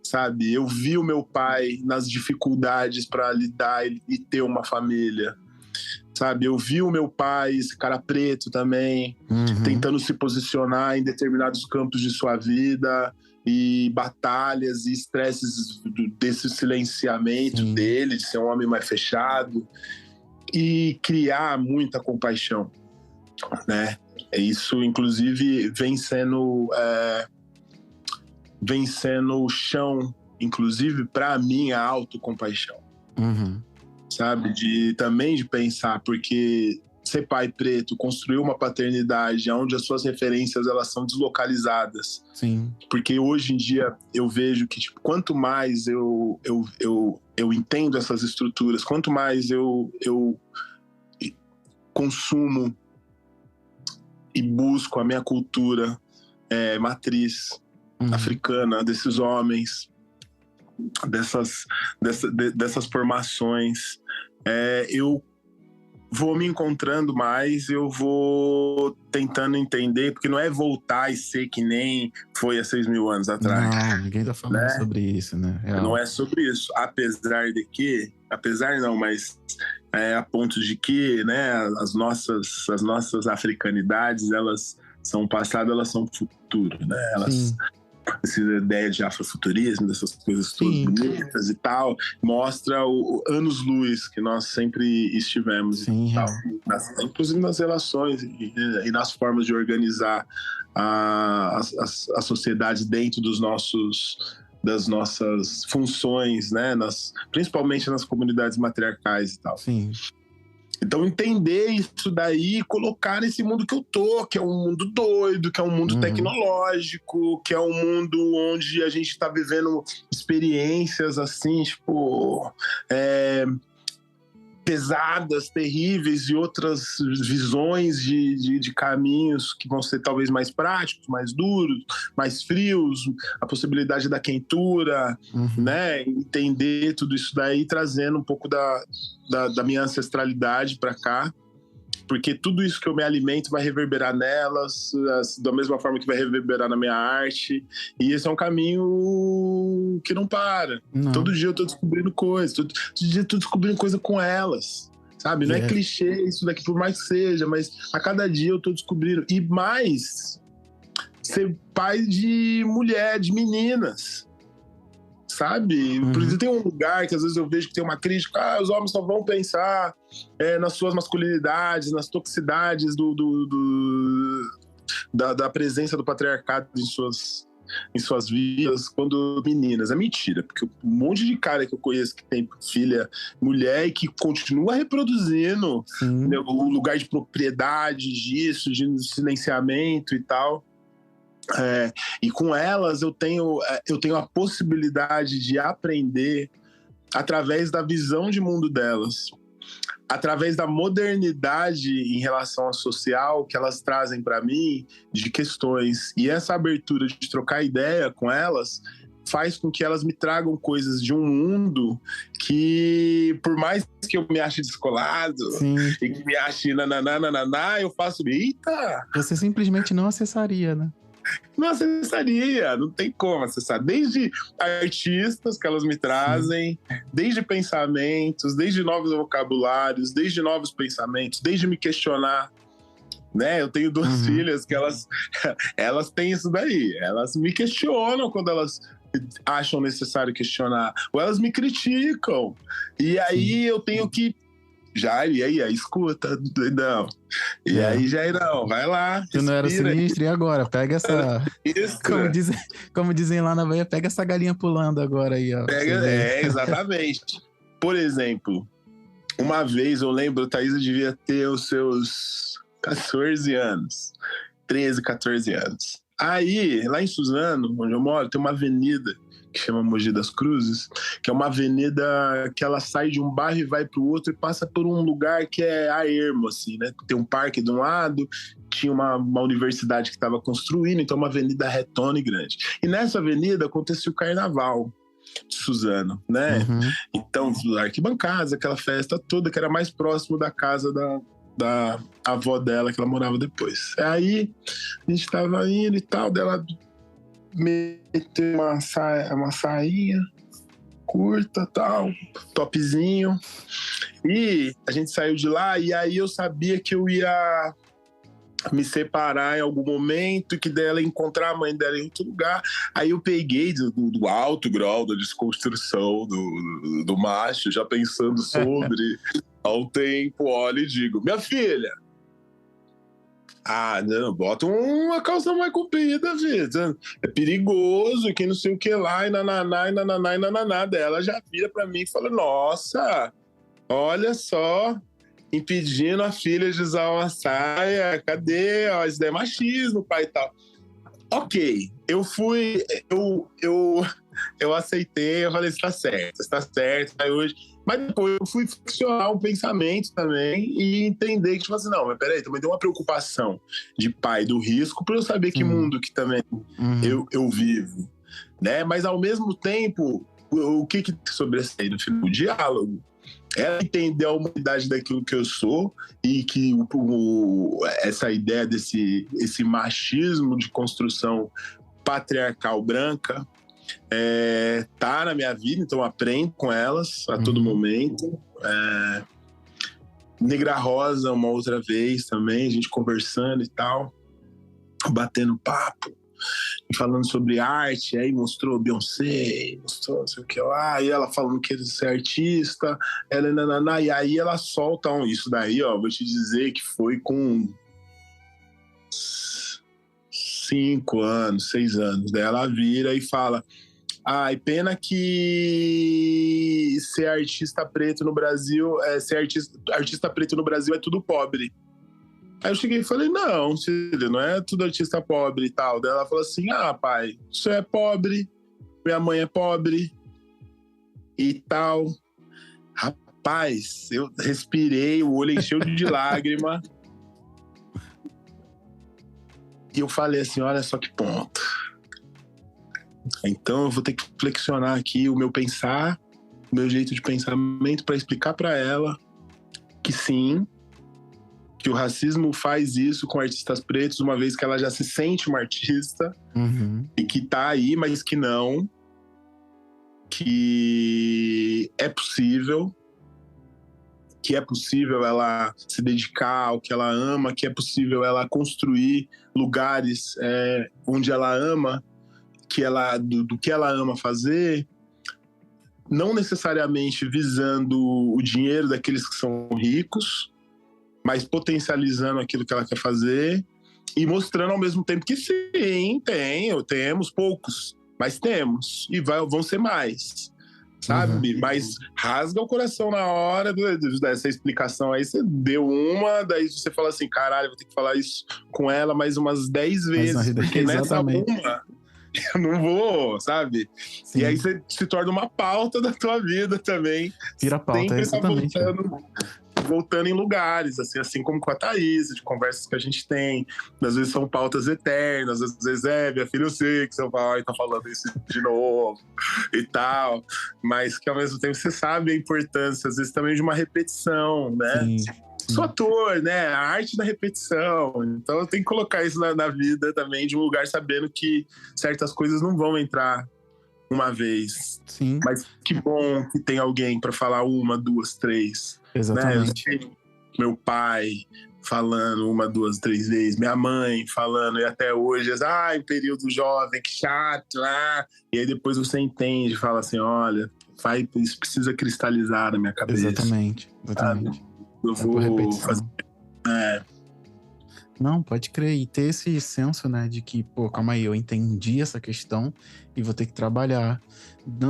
Sabe? Eu vi o meu pai nas dificuldades para lidar e ter uma família. Sabe, eu vi o meu pai, esse cara preto também, tentando se posicionar em determinados campos de sua vida, e batalhas e estresses desse silenciamento dele, de ser um homem mais fechado, e criar muita compaixão, né? Isso, inclusive, vem sendo o chão, inclusive, para mim, a autocompaixão. Sabe, também de pensar, porque ser pai preto, construir uma paternidade onde as suas referências elas são deslocalizadas. Porque hoje em dia eu vejo que quanto mais eu entendo essas estruturas, quanto mais eu consumo e busco a minha cultura matriz africana, desses homens, dessas formações, eu vou me encontrando mais, eu vou tentando entender, porque não é voltar e ser que nem foi há 6.000 anos atrás. Não, ninguém tá falando sobre isso, né? Não é sobre isso, apesar não, mas a ponto de que, né, as nossas africanidades, elas são passado, elas são futuro, né? Elas essa ideia de afrofuturismo, dessas coisas todas bonitas e tal, mostra o anos-luz que nós sempre estivemos, inclusive nas relações e nas formas de organizar a sociedade dentro das nossas funções, né? Principalmente nas comunidades matriarcais e tal. Então, entender isso daí e colocar nesse mundo que eu tô, que é um mundo doido, que é um mundo tecnológico, que é um mundo onde a gente tá vivendo experiências, assim, tipo, pesadas, terríveis, e outras visões de caminhos que vão ser talvez mais práticos, mais duros, mais frios, a possibilidade da quentura, né? Entender tudo isso daí, trazendo um pouco da minha ancestralidade para cá, porque tudo isso que eu me alimento vai reverberar nelas, da mesma forma que vai reverberar na minha arte, e esse é um caminho que não para. Todo dia eu tô descobrindo coisas, todo dia eu tô descobrindo coisa com elas, sabe? Não é clichê isso daqui, por mais que seja, mas a cada dia eu tô descobrindo, e mais ser pai de mulher, de meninas, sabe? Por exemplo, tem um lugar que às vezes eu vejo que tem uma crítica, os homens só vão pensar nas suas masculinidades, nas toxicidades da presença do patriarcado em suas vidas quando meninas. É mentira, porque um monte de cara que eu conheço que tem filha mulher e que continua reproduzindo, né, o lugar de propriedade disso, de silenciamento e tal. E com elas eu tenho a possibilidade de aprender através da visão de mundo delas, através da modernidade em relação ao social que elas trazem para mim de questões. E essa abertura de trocar ideia com elas faz com que elas me tragam coisas de um mundo que, por mais que eu me ache descolado e que me ache nananana, eu faço, eita! Você simplesmente não acessaria, né? Não acessaria, não tem como acessar. Desde artistas que elas me trazem, desde pensamentos, desde novos vocabulários, desde novos pensamentos, desde me questionar. Né? Eu tenho duas filhas que elas têm isso daí. Elas me questionam quando elas acham necessário questionar. Ou elas me criticam. E aí eu tenho que... Jair, e aí? Escuta, doidão. E aí, Jairão, vai lá. Tu não era sinistro, e agora? Pega essa... Isso. Como dizem lá na Bahia, pega essa galinha pulando agora aí, ó. Exatamente. Por exemplo, uma vez eu lembro, Thaisa devia ter os seus 14 anos. 13, 14 anos. Aí, lá em Suzano, onde eu moro, tem uma avenida que chama Mogi das Cruzes, que é uma avenida que ela sai de um bairro e vai para o outro e passa por um lugar que é a ermo, assim, né? Tem um parque de um lado, tinha uma universidade que estava construindo, então uma avenida retona e grande. E nessa avenida acontecia o carnaval de Suzano, né? Então, arquibancadas, aquela festa toda que era mais próximo da casa da avó dela, que ela morava depois. Aí a gente tava indo e tal, dela meteu uma sainha curta, tal, topzinho. E a gente saiu de lá e aí eu sabia que eu ia me separar em algum momento, que dela encontrar a mãe dela em outro lugar. Aí eu peguei do alto grau da desconstrução do macho, já pensando sobre ao tempo, olho e digo, minha filha, não, bota uma calça mais comprida, filho. É perigoso, que não sei o que lá, e nananá. Ela já vira pra mim e fala, nossa, olha só, impedindo a filha de usar uma saia, cadê? Ó, isso daí é machismo, pai e tal. Ok, eu aceitei, eu falei, está certo, aí hoje... Mas depois eu fui flexionar um pensamento também e entender que, tipo assim, não, mas peraí, também tem uma preocupação de pai do risco para eu saber que mundo que também eu vivo, né? Mas ao mesmo tempo, o que sobressai no final? O diálogo. Ela entender a humanidade daquilo que eu sou e que essa ideia esse machismo de construção patriarcal branca tá na minha vida, então aprendo com elas a todo momento. Negra Rosa, uma outra vez também, a gente conversando e tal, batendo papo, falando sobre arte, aí mostrou Beyoncé, mostrou não sei o que lá, e ela falando que ia ser artista, e aí ela solta isso daí, ó, vou te dizer que foi com 5 anos, 6 anos, daí ela vira e fala, pena que ser artista preto no Brasil, ser artista preto no Brasil é tudo pobre. Aí eu cheguei e falei, não, filho, não é tudo artista pobre e tal. Daí ela falou assim, pai, isso é pobre, minha mãe é pobre e tal. Rapaz, eu respirei, o olho encheu de lágrima. E eu falei assim, olha só que ponto. Então eu vou ter que flexionar aqui o meu pensar, o meu jeito de pensamento para explicar para ela que sim, que o racismo faz isso com artistas pretos, uma vez que ela já se sente uma artista e que tá aí, mas que não, que é possível ela se dedicar ao que ela ama, que é possível ela construir lugares onde ela ama, do que ela ama fazer, não necessariamente visando o dinheiro daqueles que são ricos, mas potencializando aquilo que ela quer fazer e mostrando ao mesmo tempo que sim, temos poucos, mas temos, e vão ser mais, sabe? Mas rasga o coração na hora dessa explicação aí, você deu daí você fala assim, caralho, vou ter que falar isso com ela mais umas 10 vezes, porque nessa uma eu não vou, sabe? Sim. E aí você se torna uma pauta da tua vida também. Vira pauta, exatamente. Voltando em lugares, assim como com a Thaís, de conversas que a gente tem. Às vezes são pautas eternas, às vezes minha filha, eu sei que seu pai tá falando isso de novo e tal. Mas que ao mesmo tempo você sabe a importância, às vezes também de uma repetição, né? Sim. sou ator, né? A arte da repetição. Então eu tenho que colocar isso na vida também, de um lugar sabendo que certas coisas não vão entrar uma vez. Sim. Mas que bom que tem alguém para falar 1, 2, 3. Exatamente. Né? Meu pai falando 1, 2, 3 vezes, minha mãe falando, e até hoje, em período jovem, que chato, E aí depois você entende, fala assim, olha, isso precisa cristalizar na minha cabeça. Exatamente. Eu vou fazer... Não, pode crer. E ter esse senso, né, de que, calma aí, eu entendi essa questão e vou ter que trabalhar.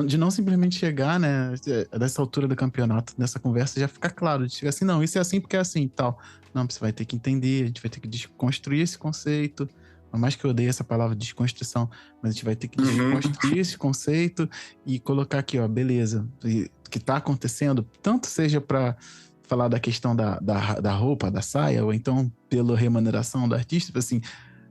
De não simplesmente chegar, né, dessa altura do campeonato, nessa conversa, já fica claro, de chegar assim, não, isso é assim porque é assim e tal. Não, você vai ter que entender, a gente vai ter que desconstruir esse conceito. Por mais que eu odeie essa palavra desconstrução, mas a gente vai ter que desconstruir esse conceito e colocar aqui, ó, beleza, o que tá acontecendo, tanto seja para falar da questão da roupa, da saia, ou então pela remuneração do artista, assim,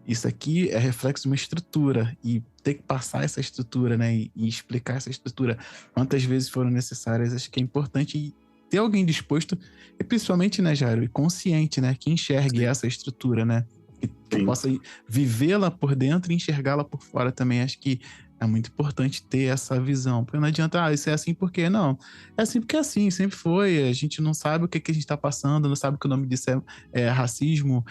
isso aqui é reflexo de uma estrutura, e ter que passar essa estrutura, né, e explicar essa estrutura quantas vezes foram necessárias, acho que é importante, e ter alguém disposto, e principalmente, né, Jairo, e consciente, né, que enxergue essa estrutura, né, que possa vivê-la por dentro e enxergá-la por fora também. Acho que é muito importante ter essa visão. Porque não adianta, isso é assim porque não. É assim porque é assim, sempre foi. A gente não sabe o que a gente está passando, não sabe que o nome disso é racismo,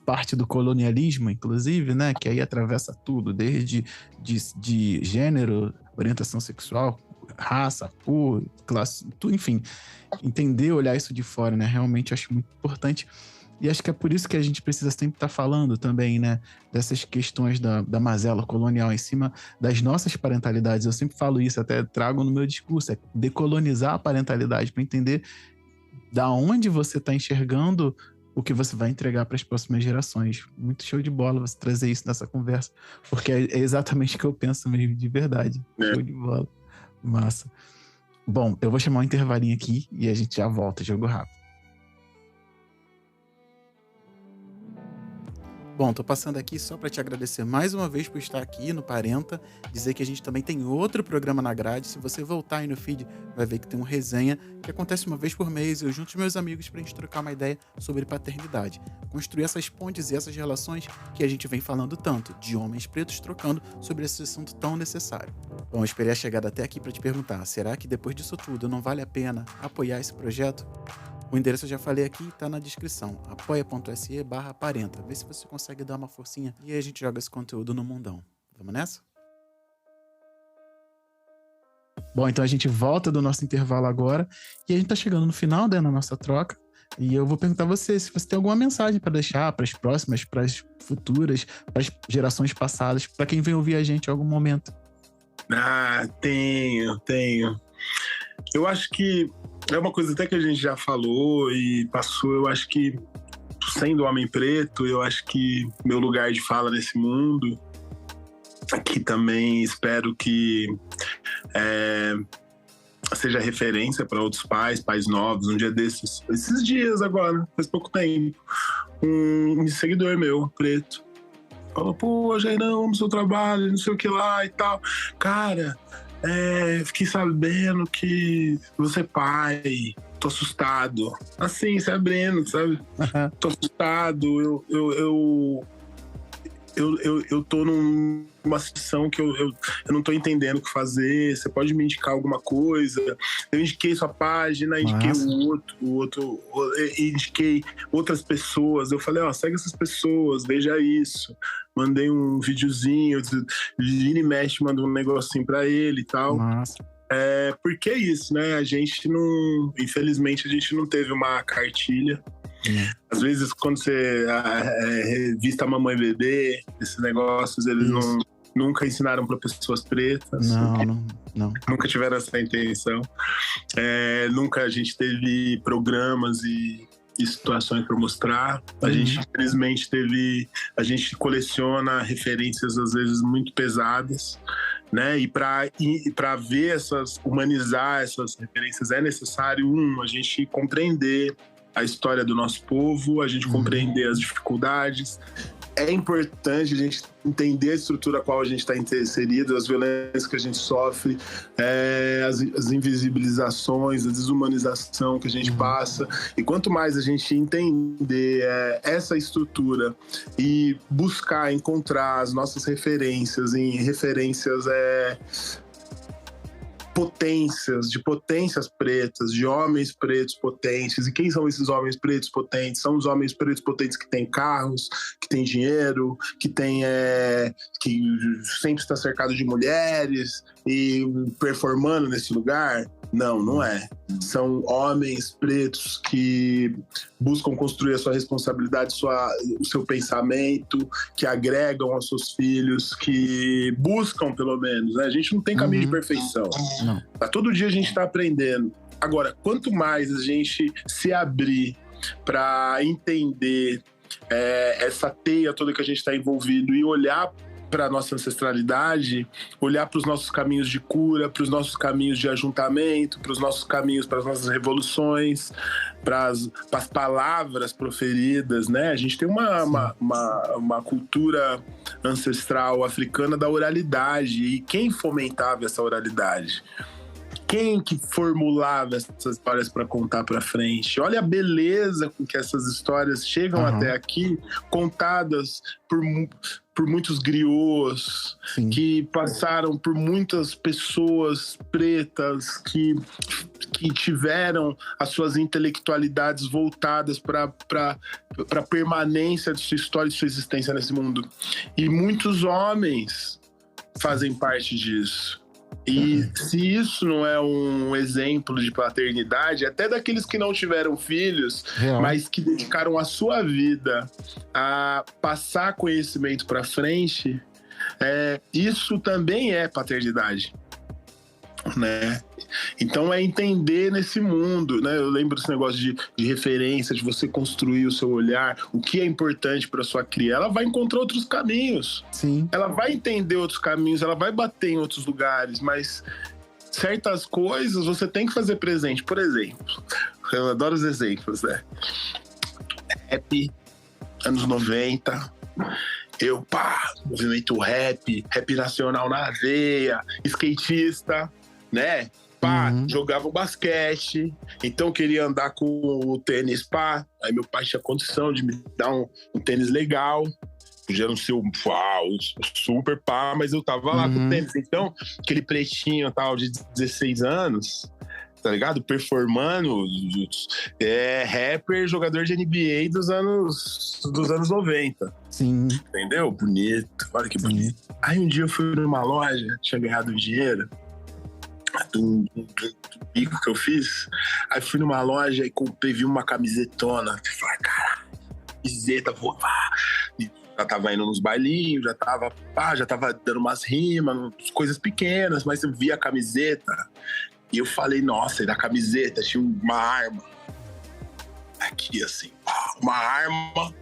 parte do colonialismo, inclusive, né? Que aí atravessa tudo, desde de gênero, orientação sexual, raça, cor, classe, tudo, enfim. Entender, olhar isso de fora, né? Realmente acho muito importante. E acho que é por isso que a gente precisa sempre estar falando também, né, dessas questões da mazela colonial em cima das nossas parentalidades. Eu sempre falo isso, até trago no meu discurso, é decolonizar a parentalidade para entender da onde você está enxergando o que você vai entregar para as próximas gerações. Muito show de bola você trazer isso nessa conversa, porque é exatamente o que eu penso mesmo, de verdade. Show de bola. Massa. Bom, eu vou chamar um intervalinho aqui e a gente já volta, jogo rápido. Bom, tô passando aqui só para te agradecer mais uma vez por estar aqui no Parenta, dizer que a gente também tem outro programa na grade. Se você voltar aí no feed, vai ver que tem um resenha que acontece uma vez por mês, eu junto os meus amigos pra gente trocar uma ideia sobre paternidade, construir essas pontes e essas relações que a gente vem falando tanto, de homens pretos trocando sobre esse assunto tão necessário. Bom, eu esperei a chegada até aqui para te perguntar, será que depois disso tudo não vale a pena apoiar esse projeto? O endereço eu já falei aqui, tá na descrição, apoia.se/Parenta. Vê se você consegue dar uma forcinha e aí a gente joga esse conteúdo no mundão. Vamos nessa? Bom, então a gente volta do nosso intervalo agora e a gente tá chegando no final, né, na nossa troca. E eu vou perguntar a você se você tem alguma mensagem para deixar para as próximas, para as futuras, para as gerações passadas, para quem vem ouvir a gente em algum momento. Tenho. Eu acho que é uma coisa até que a gente já falou e passou. Eu acho que, sendo homem preto, eu acho que meu lugar de fala nesse mundo, aqui também espero que seja referência para outros pais novos. Um dia esses dias agora, faz pouco tempo, um seguidor meu, preto, falou, pô, Jairão, amo seu trabalho, não sei o que lá e tal. Cara, fiquei sabendo que você é pai, tô assustado. Assim, se abrindo, sabe? Tô assustado, eu tô numa situação que eu não tô entendendo o que fazer. Você pode me indicar alguma coisa? Eu indiquei sua página, indiquei o outro, indiquei outras pessoas. Eu falei, segue essas pessoas, veja isso. Mandei um videozinho, vira e mexe, mandou um negocinho pra ele e tal. Massa. Porque é isso, né? A gente não... Infelizmente, a gente não teve uma cartilha. Às vezes, quando você revista Mamãe e Bebê, esses negócios, eles nunca ensinaram para pessoas pretas. Não. Nunca tiveram essa intenção. Nunca a gente teve programas e situações para mostrar. A gente, infelizmente, a gente coleciona referências, às vezes, muito pesadas, né? E para humanizar essas referências, é necessário, a gente compreender a história do nosso povo, a gente compreender as dificuldades. É importante a gente entender a estrutura a qual a gente está inserido, as violências que a gente sofre, as invisibilizações, a desumanização que a gente passa. E quanto mais a gente entender essa estrutura e buscar encontrar as nossas referências em referências potências pretas, de homens pretos potentes. E quem são esses homens pretos potentes? São os homens pretos potentes que têm carros, que têm dinheiro, que sempre está cercado de mulheres e performando nesse lugar? Não é. São homens pretos que buscam construir a sua responsabilidade, o seu pensamento, que agregam aos seus filhos, que buscam, pelo menos, né? A gente não tem caminho de perfeição. Não. Todo dia a gente está aprendendo. Agora, quanto mais a gente se abrir para entender essa teia toda que a gente está envolvido e olhar para a nossa ancestralidade, olhar para os nossos caminhos de cura, para os nossos caminhos de ajuntamento, para os nossos caminhos, para as nossas revoluções, para as palavras proferidas, né? A gente tem uma cultura ancestral africana da oralidade. E quem fomentava essa oralidade? Quem que formulava essas histórias para contar para frente? Olha a beleza com que essas histórias chegam até aqui, contadas por muitos griots, que passaram por muitas pessoas pretas que tiveram as suas intelectualidades voltadas para a permanência de sua história e de sua existência nesse mundo. E muitos homens fazem parte disso. E se isso não é um exemplo de paternidade, até daqueles que não tiveram filhos, mas que dedicaram a sua vida a passar conhecimento para frente, isso também é paternidade, né? Então é entender nesse mundo, né? Eu lembro desse negócio de referência, de você construir o seu olhar, o que é importante para sua cria. Ela vai encontrar outros caminhos. Sim. Ela vai entender outros caminhos, ela vai bater em outros lugares, mas certas coisas você tem que fazer presente. Por exemplo, eu adoro os exemplos, né? Rap, anos 90... movimento rap nacional na veia, skatista, né? Jogava basquete, então queria andar com o tênis aí meu pai tinha condição de me dar um tênis legal, podia não ser super mas eu tava lá com o tênis, então aquele pretinho tal de 16 anos, tá ligado? Performando, rapper, jogador de NBA dos anos 90. Sim. Entendeu? Bonito, olha que bonito. Aí um dia eu fui numa loja, tinha ganhado dinheiro do bico que eu fiz. Aí fui numa loja e comprei, vi uma camisetona. Falei, caralho, camiseta, já tava indo nos bailinhos, já tava dando umas rimas, coisas pequenas, mas eu vi a camiseta e eu falei, nossa, e na camiseta tinha uma arma. Aqui, assim, uma arma,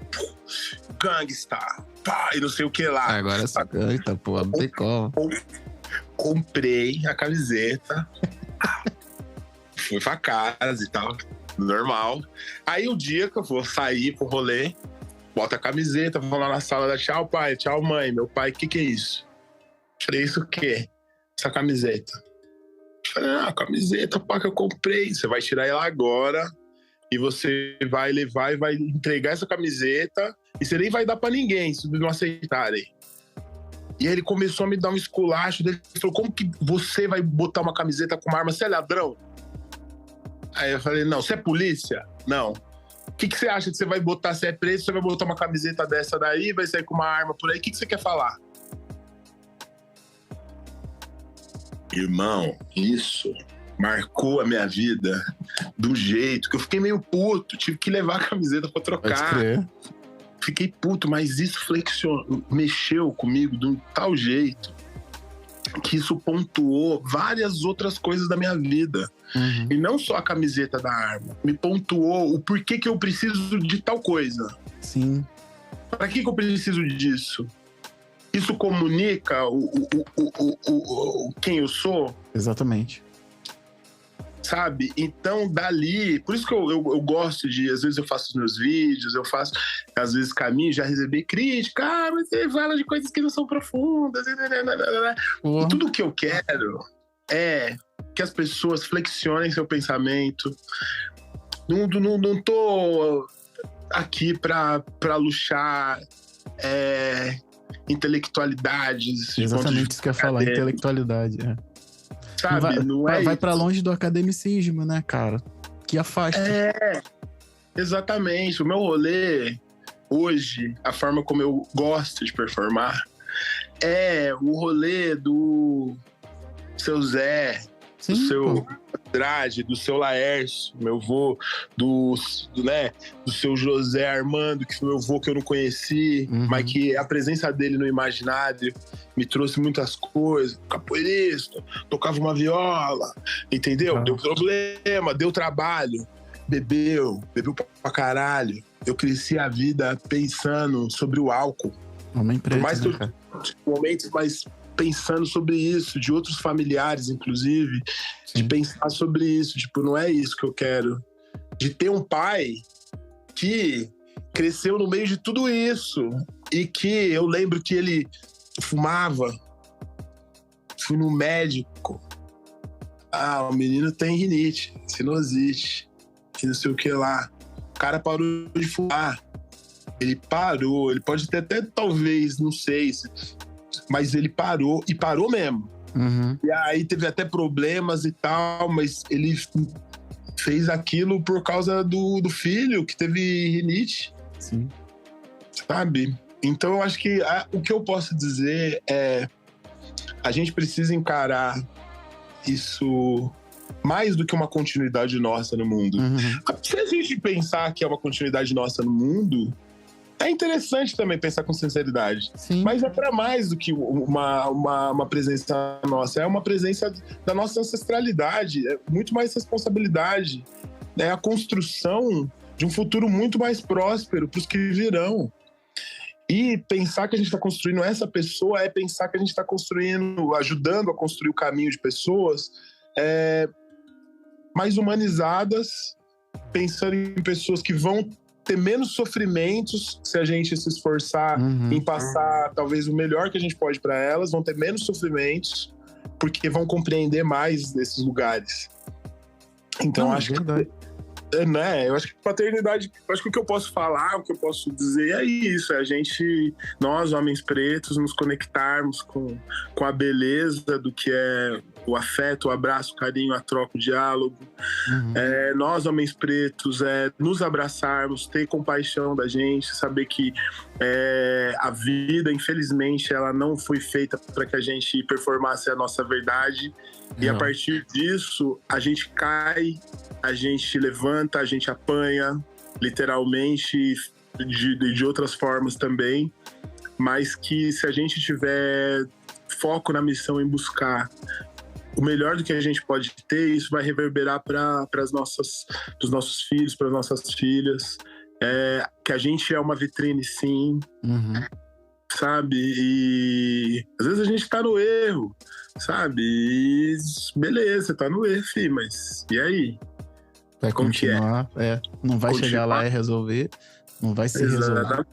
gangsta, e não sei o que lá. Agora essa gangsta, pô, não tem como. Comprei a camiseta, fui pra casa e tal, normal. Aí o dia que eu vou sair pro rolê, boto a camiseta, vou lá na sala da tchau pai, tchau mãe. Meu pai, o que é isso? Falei, isso o quê? Essa camiseta. Falei, camiseta, pá, que eu comprei. Você vai tirar ela agora e você vai levar e vai entregar essa camiseta e você nem vai dar pra ninguém se não aceitarem. E aí ele começou a me dar um esculacho. Ele falou, como que você vai botar uma camiseta com uma arma? Você é ladrão? Aí eu falei, não. Você é polícia? Não. O que você acha que você vai botar? Você é preso, você vai botar uma camiseta dessa daí, vai sair com uma arma por aí? O que você quer falar? Irmão, isso marcou a minha vida do jeito que eu fiquei meio puto. Tive que levar a camiseta pra trocar. Pode crer. Fiquei puto, mas isso mexeu comigo de um tal jeito que isso pontuou várias outras coisas da minha vida. E não só a camiseta da arma. Me pontuou o porquê que eu preciso de tal coisa. Sim. Para que eu preciso disso? Isso comunica quem eu sou? Exatamente. sabe? Então, dali... Por isso que eu gosto de... Às vezes eu faço os meus vídeos, eu faço, às vezes, caminho, já recebi crítica. Mas você fala de coisas que não são profundas. E tudo que eu quero é que as pessoas flexionem seu pensamento. Não tô aqui pra luxar intelectualidades. Exatamente isso que eu ia falar, intelectualidade. Sabe? Vai pra longe do academicismo, né, cara? Que afasta. Exatamente. O meu rolê, hoje, a forma como eu gosto de performar, é o rolê do seu Zé, Sim, do seu Andrade, do seu Laércio, meu vô, do seu José Armando, que foi meu vô que eu não conheci, mas que a presença dele no imaginário me trouxe muitas coisas. Capoeirista, tocava uma viola, entendeu? Deu problema, deu trabalho, bebeu pra caralho. Eu cresci a vida pensando sobre o álcool. Homem preto, mais né, cara? momentos mais pensando sobre isso, de outros familiares, inclusive, de pensar sobre isso. Tipo, não é isso que eu quero. De ter um pai que cresceu no meio de tudo isso e que eu lembro que ele fumava. Fui no médico. O menino tem rinite, sinusite, que não sei o que lá. O cara parou de fumar. Ele parou, ele pode ter até, talvez, não sei, mas ele parou, e parou mesmo. E aí teve até problemas e tal, mas ele fez aquilo por causa do filho, que teve rinite. Sim. Sabe? Então eu acho que o que eu posso dizer é: a gente precisa encarar isso mais do que uma continuidade nossa no mundo. Se a gente pensar que é uma continuidade nossa no mundo, é interessante também pensar com sinceridade. Sim. Mas é para mais do que uma presença nossa. É uma presença da nossa ancestralidade. É muito mais responsabilidade. É a construção de um futuro muito mais próspero para os que virão. E pensar que a gente está construindo essa pessoa é pensar que a gente está construindo, ajudando a construir o caminho de pessoas mais humanizadas, pensando em pessoas que vão ter menos sofrimentos se a gente se esforçar em passar talvez o melhor que a gente pode para elas, vão ter menos sofrimentos porque vão compreender mais desses lugares. Então acho que eu acho que paternidade, acho que o que eu posso falar, o que eu posso dizer é isso, é nós, homens pretos, nos conectarmos com a beleza do que é o afeto, o abraço, o carinho, a troca, o diálogo. Nós, homens pretos, nos abraçarmos, ter compaixão da gente, saber que a vida, infelizmente, ela não foi feita para que a gente performasse a nossa verdade. E a partir disso, a gente cai, a gente levanta, a gente apanha, literalmente, de outras formas também. Mas que se a gente tiver foco na missão em buscar o melhor do que a gente pode ter, isso vai reverberar para os nossos filhos, para as nossas filhas. Que a gente é uma vitrine, sim. Sabe? E às vezes a gente tá no erro, sabe? E beleza, tá no erro, filho, mas e aí? Vai como continuar, não vai chegar lá e resolver, não vai se resolver.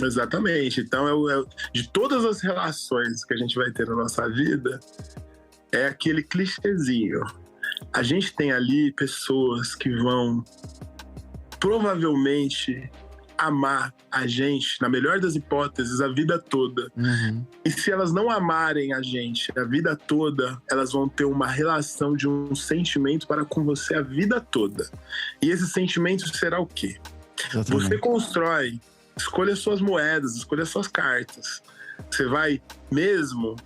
Exatamente. Então, de todas as relações que a gente vai ter na nossa vida, é aquele clichêzinho. A gente tem ali pessoas que vão provavelmente amar a gente, na melhor das hipóteses, a vida toda. E se elas não amarem a gente a vida toda, elas vão ter uma relação de um sentimento para com você a vida toda. E esse sentimento será o quê? Exatamente. Você constrói, escolha suas moedas, escolha suas cartas. Você vai mesmo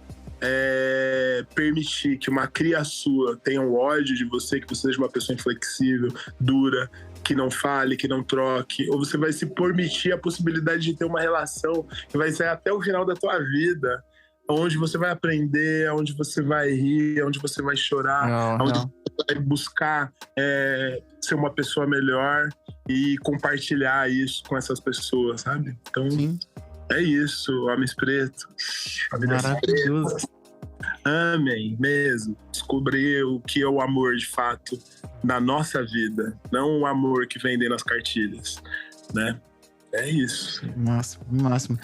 permitir que uma cria sua tenha um ódio de você, que você seja uma pessoa inflexível, dura, que não fale, que não troque, ou você vai se permitir a possibilidade de ter uma relação que vai ser até o final da tua vida, onde você vai aprender, onde você vai rir, onde você vai chorar, onde você vai buscar ser uma pessoa melhor e compartilhar isso com essas pessoas, sabe? Então, é isso, homens pretos. Maravilhoso. Amem mesmo. Descobrir o que é o amor de fato na nossa vida, não o amor que vendem nas cartilhas, né? É isso. Máximo, máximo.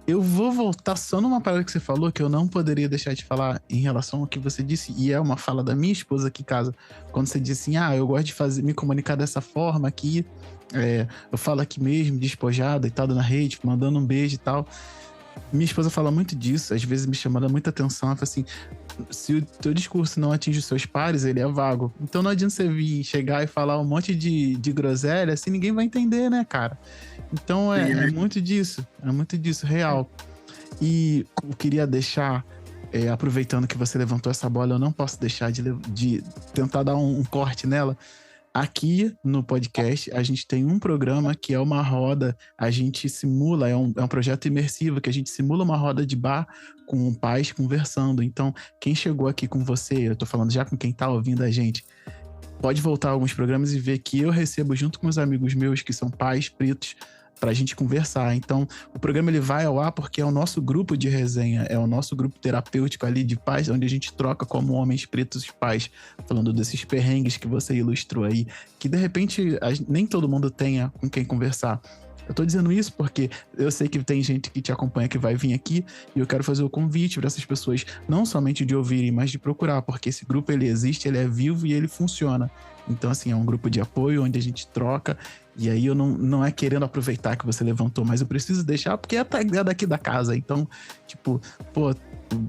Eu vou voltar só numa parada que você falou, que eu não poderia deixar de falar em relação ao que você disse, e é uma fala da minha esposa aqui em casa, quando você disse assim, eu gosto de me comunicar dessa forma aqui, eu falo aqui mesmo, despojada e tal, na rede, mandando um beijo e tal. Minha esposa fala muito disso, às vezes me chamando muita atenção, ela fala assim, se o teu discurso não atinge os seus pares, ele é vago. Então não adianta você vir, chegar e falar um monte de groselha, assim ninguém vai entender, né, cara? Então é muito disso, real. E eu queria deixar, aproveitando que você levantou essa bola, eu não posso deixar de tentar dar um corte nela. Aqui no podcast, a gente tem um programa que é uma roda, a gente simula, é um projeto imersivo, que a gente simula uma roda de bar com pais conversando. Então, quem chegou aqui com você, eu tô falando já com quem tá ouvindo a gente, pode voltar a alguns programas e ver que eu recebo junto com os amigos meus que são pais pretos pra gente conversar. Então, o programa ele vai ao ar porque é o nosso grupo de resenha, é o nosso grupo terapêutico ali de pais, onde a gente troca como homens pretos pais, falando desses perrengues que você ilustrou aí, que de repente nem todo mundo tenha com quem conversar. Eu tô dizendo isso porque eu sei que tem gente que te acompanha que vai vir aqui e eu quero fazer o convite para essas pessoas não somente de ouvirem, mas de procurar, porque esse grupo ele existe, ele é vivo e ele funciona. Então, assim, é um grupo de apoio onde a gente troca. E aí eu não é querendo aproveitar que você levantou, mas eu preciso deixar porque é daqui da casa. Então, tipo,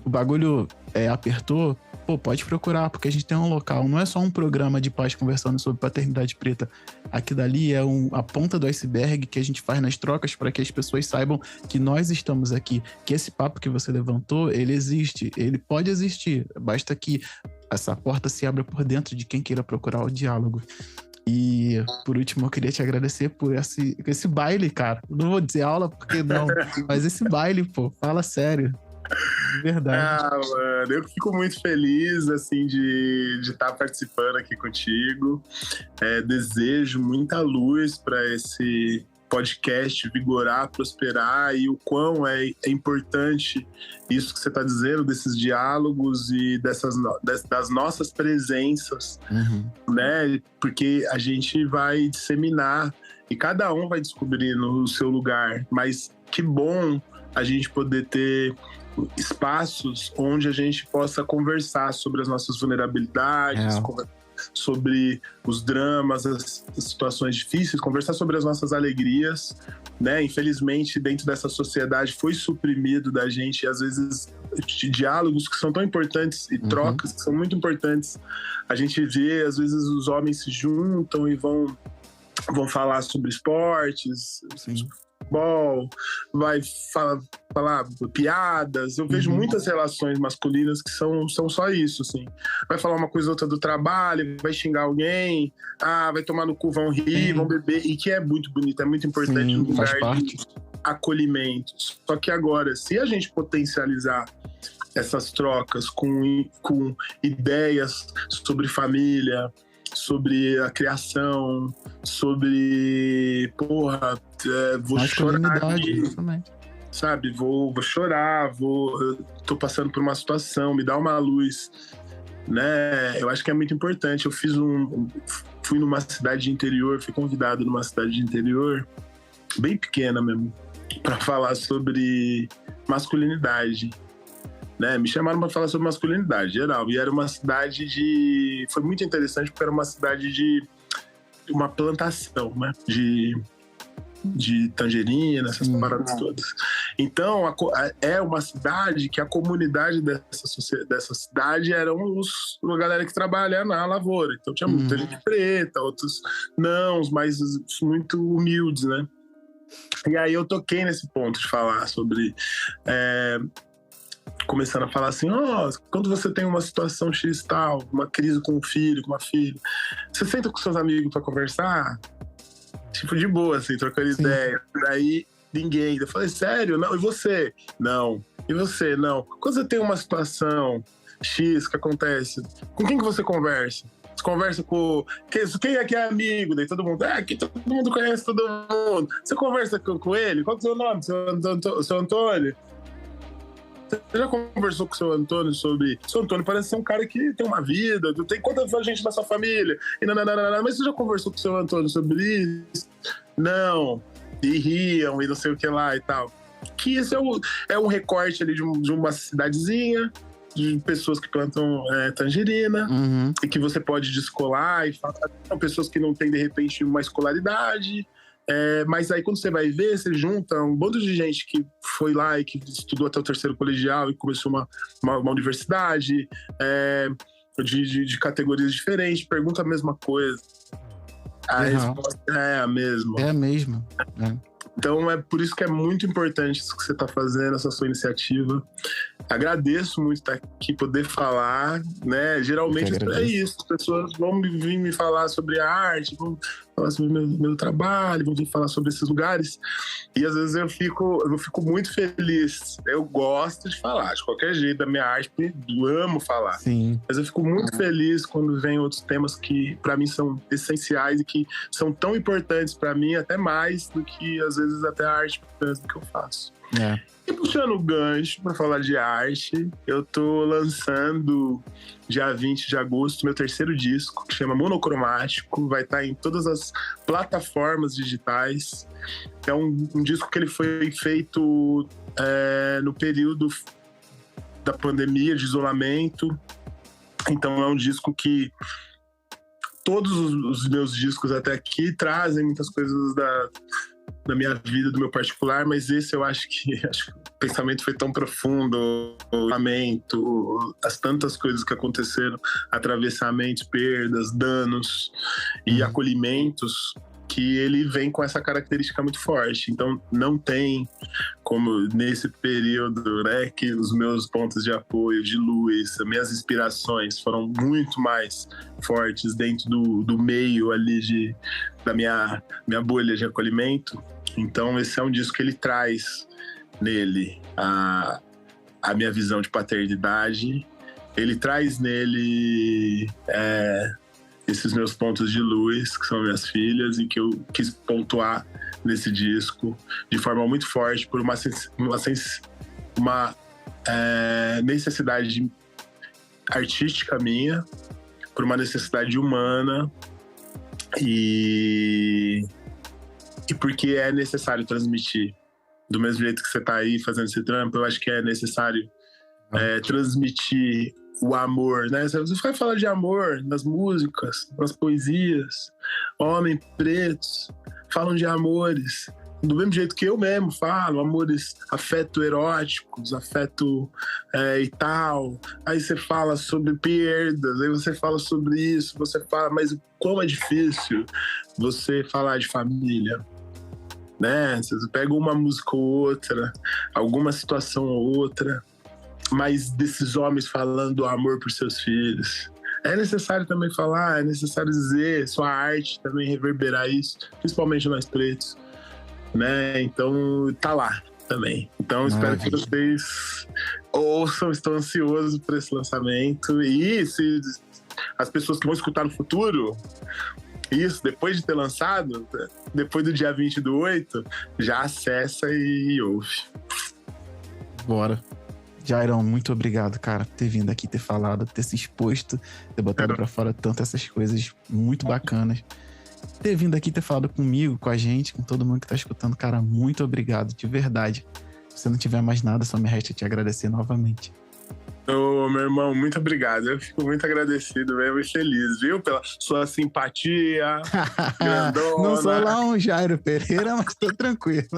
o bagulho apertou, pode procurar, porque a gente tem um local. Não é só um programa de pais conversando sobre paternidade preta. Aqui dali é a ponta do iceberg que a gente faz nas trocas para que as pessoas saibam que nós estamos aqui. Que esse papo que você levantou, ele existe, ele pode existir. Basta que essa porta se abra por dentro de quem queira procurar o diálogo. E, por último, eu queria te agradecer por esse baile, cara. Não vou dizer aula, porque não. Mas esse baile, fala sério. De verdade. Mano, eu fico muito feliz, assim, de estar participando aqui contigo. Desejo muita luz para esse podcast vigorar, prosperar, e o quão é importante isso que você está dizendo, desses diálogos e das nossas presenças, né? Porque a gente vai disseminar e cada um vai descobrir no seu lugar, mas que bom a gente poder ter espaços onde a gente possa conversar sobre as nossas vulnerabilidades, sobre os dramas, as situações difíceis, conversar sobre as nossas alegrias, né? Infelizmente, dentro dessa sociedade foi suprimido da gente, às vezes, diálogos que são tão importantes e trocas que são muito importantes. A gente vê, às vezes, os homens se juntam e vão falar sobre esportes, sobre futebol, vai falar piadas. Eu vejo muitas relações masculinas que são só isso, assim. Vai falar uma coisa ou outra do trabalho, vai xingar alguém, vai tomar no cu, vão rir, vão beber, e que é muito bonito, é muito importante, um lugar de acolhimento. Só que agora, se a gente potencializar essas trocas com ideias sobre família, sobre a criação, sobre, vou chorar aqui, sabe? Vou chorar, eu tô passando por uma situação, me dá uma luz, né? Eu acho que é muito importante. Eu fui numa cidade de interior, fui convidado numa cidade de interior, bem pequena mesmo, para falar sobre masculinidade. Né? Me chamaram para falar sobre masculinidade geral, e era uma cidade foi muito interessante porque era uma cidade de uma plantação, né? de tangerina, essas paradas todas. Então, é uma cidade que a comunidade dessa cidade eram a galera que trabalha na lavoura. Então tinha muita gente preta, outros não, mas muito humildes, né? E aí eu toquei nesse ponto de falar sobre começando a falar assim, quando você tem uma situação X tal, uma crise com um filho, com uma filha, você senta com seus amigos pra conversar? Tipo, de boa, assim, trocando ideia. Daí, ninguém. Eu falei, sério? Não, e você? Não. E você? Não. Quando você tem uma situação X que acontece, com quem que você conversa? Você conversa com... Quem é que é amigo? Daí todo mundo... aqui todo mundo conhece todo mundo. Você conversa com ele? Qual que é o seu nome? Seu Antônio? Você já conversou com o seu Antônio sobre... Seu Antônio parece ser um cara que tem uma vida, tem quanta gente na sua família, e nananana, mas você já conversou com o seu Antônio sobre isso? Não. E riam, e não sei o que lá e tal. Que isso é um recorte ali de uma cidadezinha, de pessoas que plantam tangerina, e que você pode descolar e falar. São pessoas que não têm, de repente, uma escolaridade. Mas aí, quando você vai ver, você junta um bando de gente que foi lá e que estudou até o 3º colegial e começou uma universidade, de categorias diferentes, pergunta a mesma coisa. A resposta é a mesma. É a mesma. Então, é por isso que é muito importante isso que você está fazendo, essa sua iniciativa. Agradeço muito estar aqui, poder falar, né? Geralmente é isso, as pessoas vão vir me falar sobre a arte, vão falar sobre o meu trabalho, vão vir falar sobre esses lugares. E às vezes eu fico muito feliz. Eu gosto de falar, de qualquer jeito, da minha arte, eu amo falar. Sim. Mas eu fico muito feliz quando vem outros temas que para mim são essenciais e que são tão importantes para mim, até mais do que às vezes até a arte do que eu faço. E puxando o gancho para falar de arte, eu tô lançando dia 20 de agosto meu 3º disco, que chama Monocromático, vai estar em todas as plataformas digitais. É um disco que ele foi feito no período da pandemia, de isolamento. Então é um disco que todos os meus discos até aqui trazem muitas coisas da minha vida, do meu particular, mas esse eu acho que o pensamento foi tão profundo, o lamento, as tantas coisas que aconteceram, atravessamentos, perdas, danos e acolhimentos, que ele vem com essa característica muito forte. Então não tem como nesse período, né, que os meus pontos de apoio, de luz, as minhas inspirações foram muito mais fortes dentro do meio ali da minha bolha de acolhimento. Então esse é um disco que ele traz nele a minha visão de paternidade, ele traz nele esses meus pontos de luz, que são minhas filhas, e que eu quis pontuar nesse disco de forma muito forte por uma necessidade artística minha, por uma necessidade humana e porque é necessário transmitir. Do mesmo jeito que você tá aí fazendo esse trampo, eu acho que é necessário transmitir o amor, né? Você vai falar de amor nas músicas, nas poesias. Homens pretos falam de amores do mesmo jeito que eu mesmo falo, amores afeto-eróticos, afeto e tal. Aí você fala sobre perdas, aí você fala sobre isso, você fala, mas como é difícil você falar de família, né? Você pega uma música ou outra, alguma situação ou outra, mas desses homens falando do amor por seus filhos. É necessário também falar, é necessário dizer, sua arte também reverberar isso, principalmente nós pretos, né? Então, tá lá também. Então, espero que vocês ouçam, estou ansioso por esse lançamento. E se as pessoas que vão escutar no futuro, isso, depois de ter lançado, depois do dia 20/8, já acessa e ouve. Bora. Jairão, muito obrigado, cara, por ter vindo aqui, ter falado, ter se exposto, ter botado pra fora tanto essas coisas muito bacanas. Ter vindo aqui, ter falado comigo, com a gente, com todo mundo que tá escutando, cara, muito obrigado, de verdade. Se você não tiver mais nada, só me resta te agradecer novamente. Ô, meu irmão, muito obrigado. Eu fico muito agradecido mesmo e feliz, viu? Pela sua simpatia grandona. Não sou lá um Jairo Pereira, mas tô tranquilo.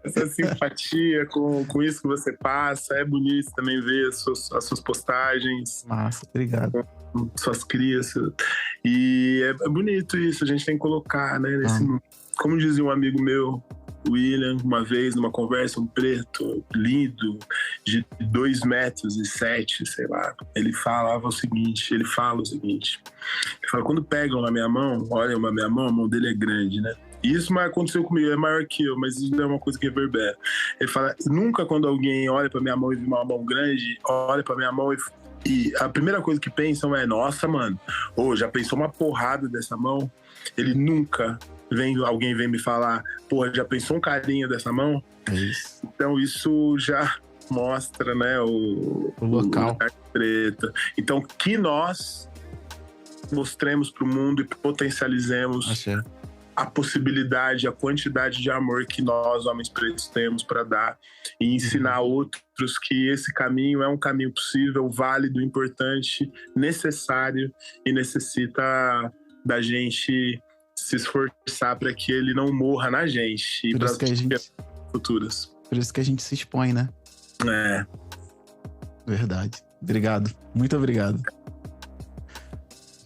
Essa simpatia com isso que você passa. É bonito também ver as suas postagens. Massa, obrigado. Suas crias. E é bonito isso, a gente tem que colocar, né? Como dizia um amigo meu, William, uma vez, numa conversa, um preto lindo, de 2,7 metros, sei lá. Ele fala o seguinte, ele fala, quando pegam na minha mão, olham na minha mão, a mão dele é grande, né? Isso aconteceu comigo, é maior que eu, mas isso é uma coisa que reverbera. Ele fala, nunca quando alguém olha pra minha mão e vê uma mão grande, olha pra minha mão e a primeira coisa que pensam é, nossa, mano, já pensou uma porrada dessa mão? Ele nunca alguém vem me falar, porra, já pensou um carinho dessa mão? É isso. Então isso já mostra, né, o local. lugar de treta. Então, que nós mostremos para o mundo e potencializemos Achei. a possibilidade, a quantidade de amor que nós, homens pretos, temos para dar e ensinar outros que esse caminho é um caminho possível, válido, importante, necessário e necessita da gente se esforçar para que ele não morra na gente e Por para isso que a as gente, futuras. por isso que a gente se expõe, né? É. Verdade. Obrigado. Muito obrigado.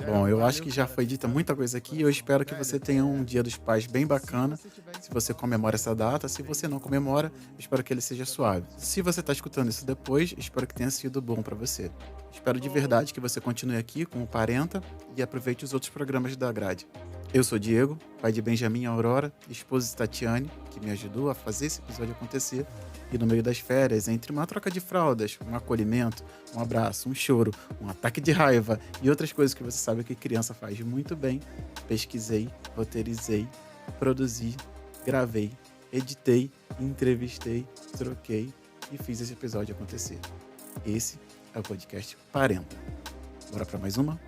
Bom, eu acho que já foi dita muita coisa aqui. Eu espero que você tenha um Dia dos Pais bem bacana. Se você comemora essa data, se você não comemora, espero que ele seja suave. Se você está escutando isso depois, espero que tenha sido bom para você. Espero de verdade que você continue aqui com o Parenta e aproveite os outros programas da grade. Eu sou Diego, pai de Benjamin e Aurora, esposa de Tatiane, que me ajudou a fazer esse episódio acontecer. E no meio das férias, entre uma troca de fraldas, um acolhimento, um abraço, um choro, um ataque de raiva e outras coisas que você sabe que criança faz muito bem, pesquisei, roteirizei, produzi, gravei, editei, entrevistei, troquei e fiz esse episódio acontecer. Esse é o podcast Parenta. Bora pra mais uma?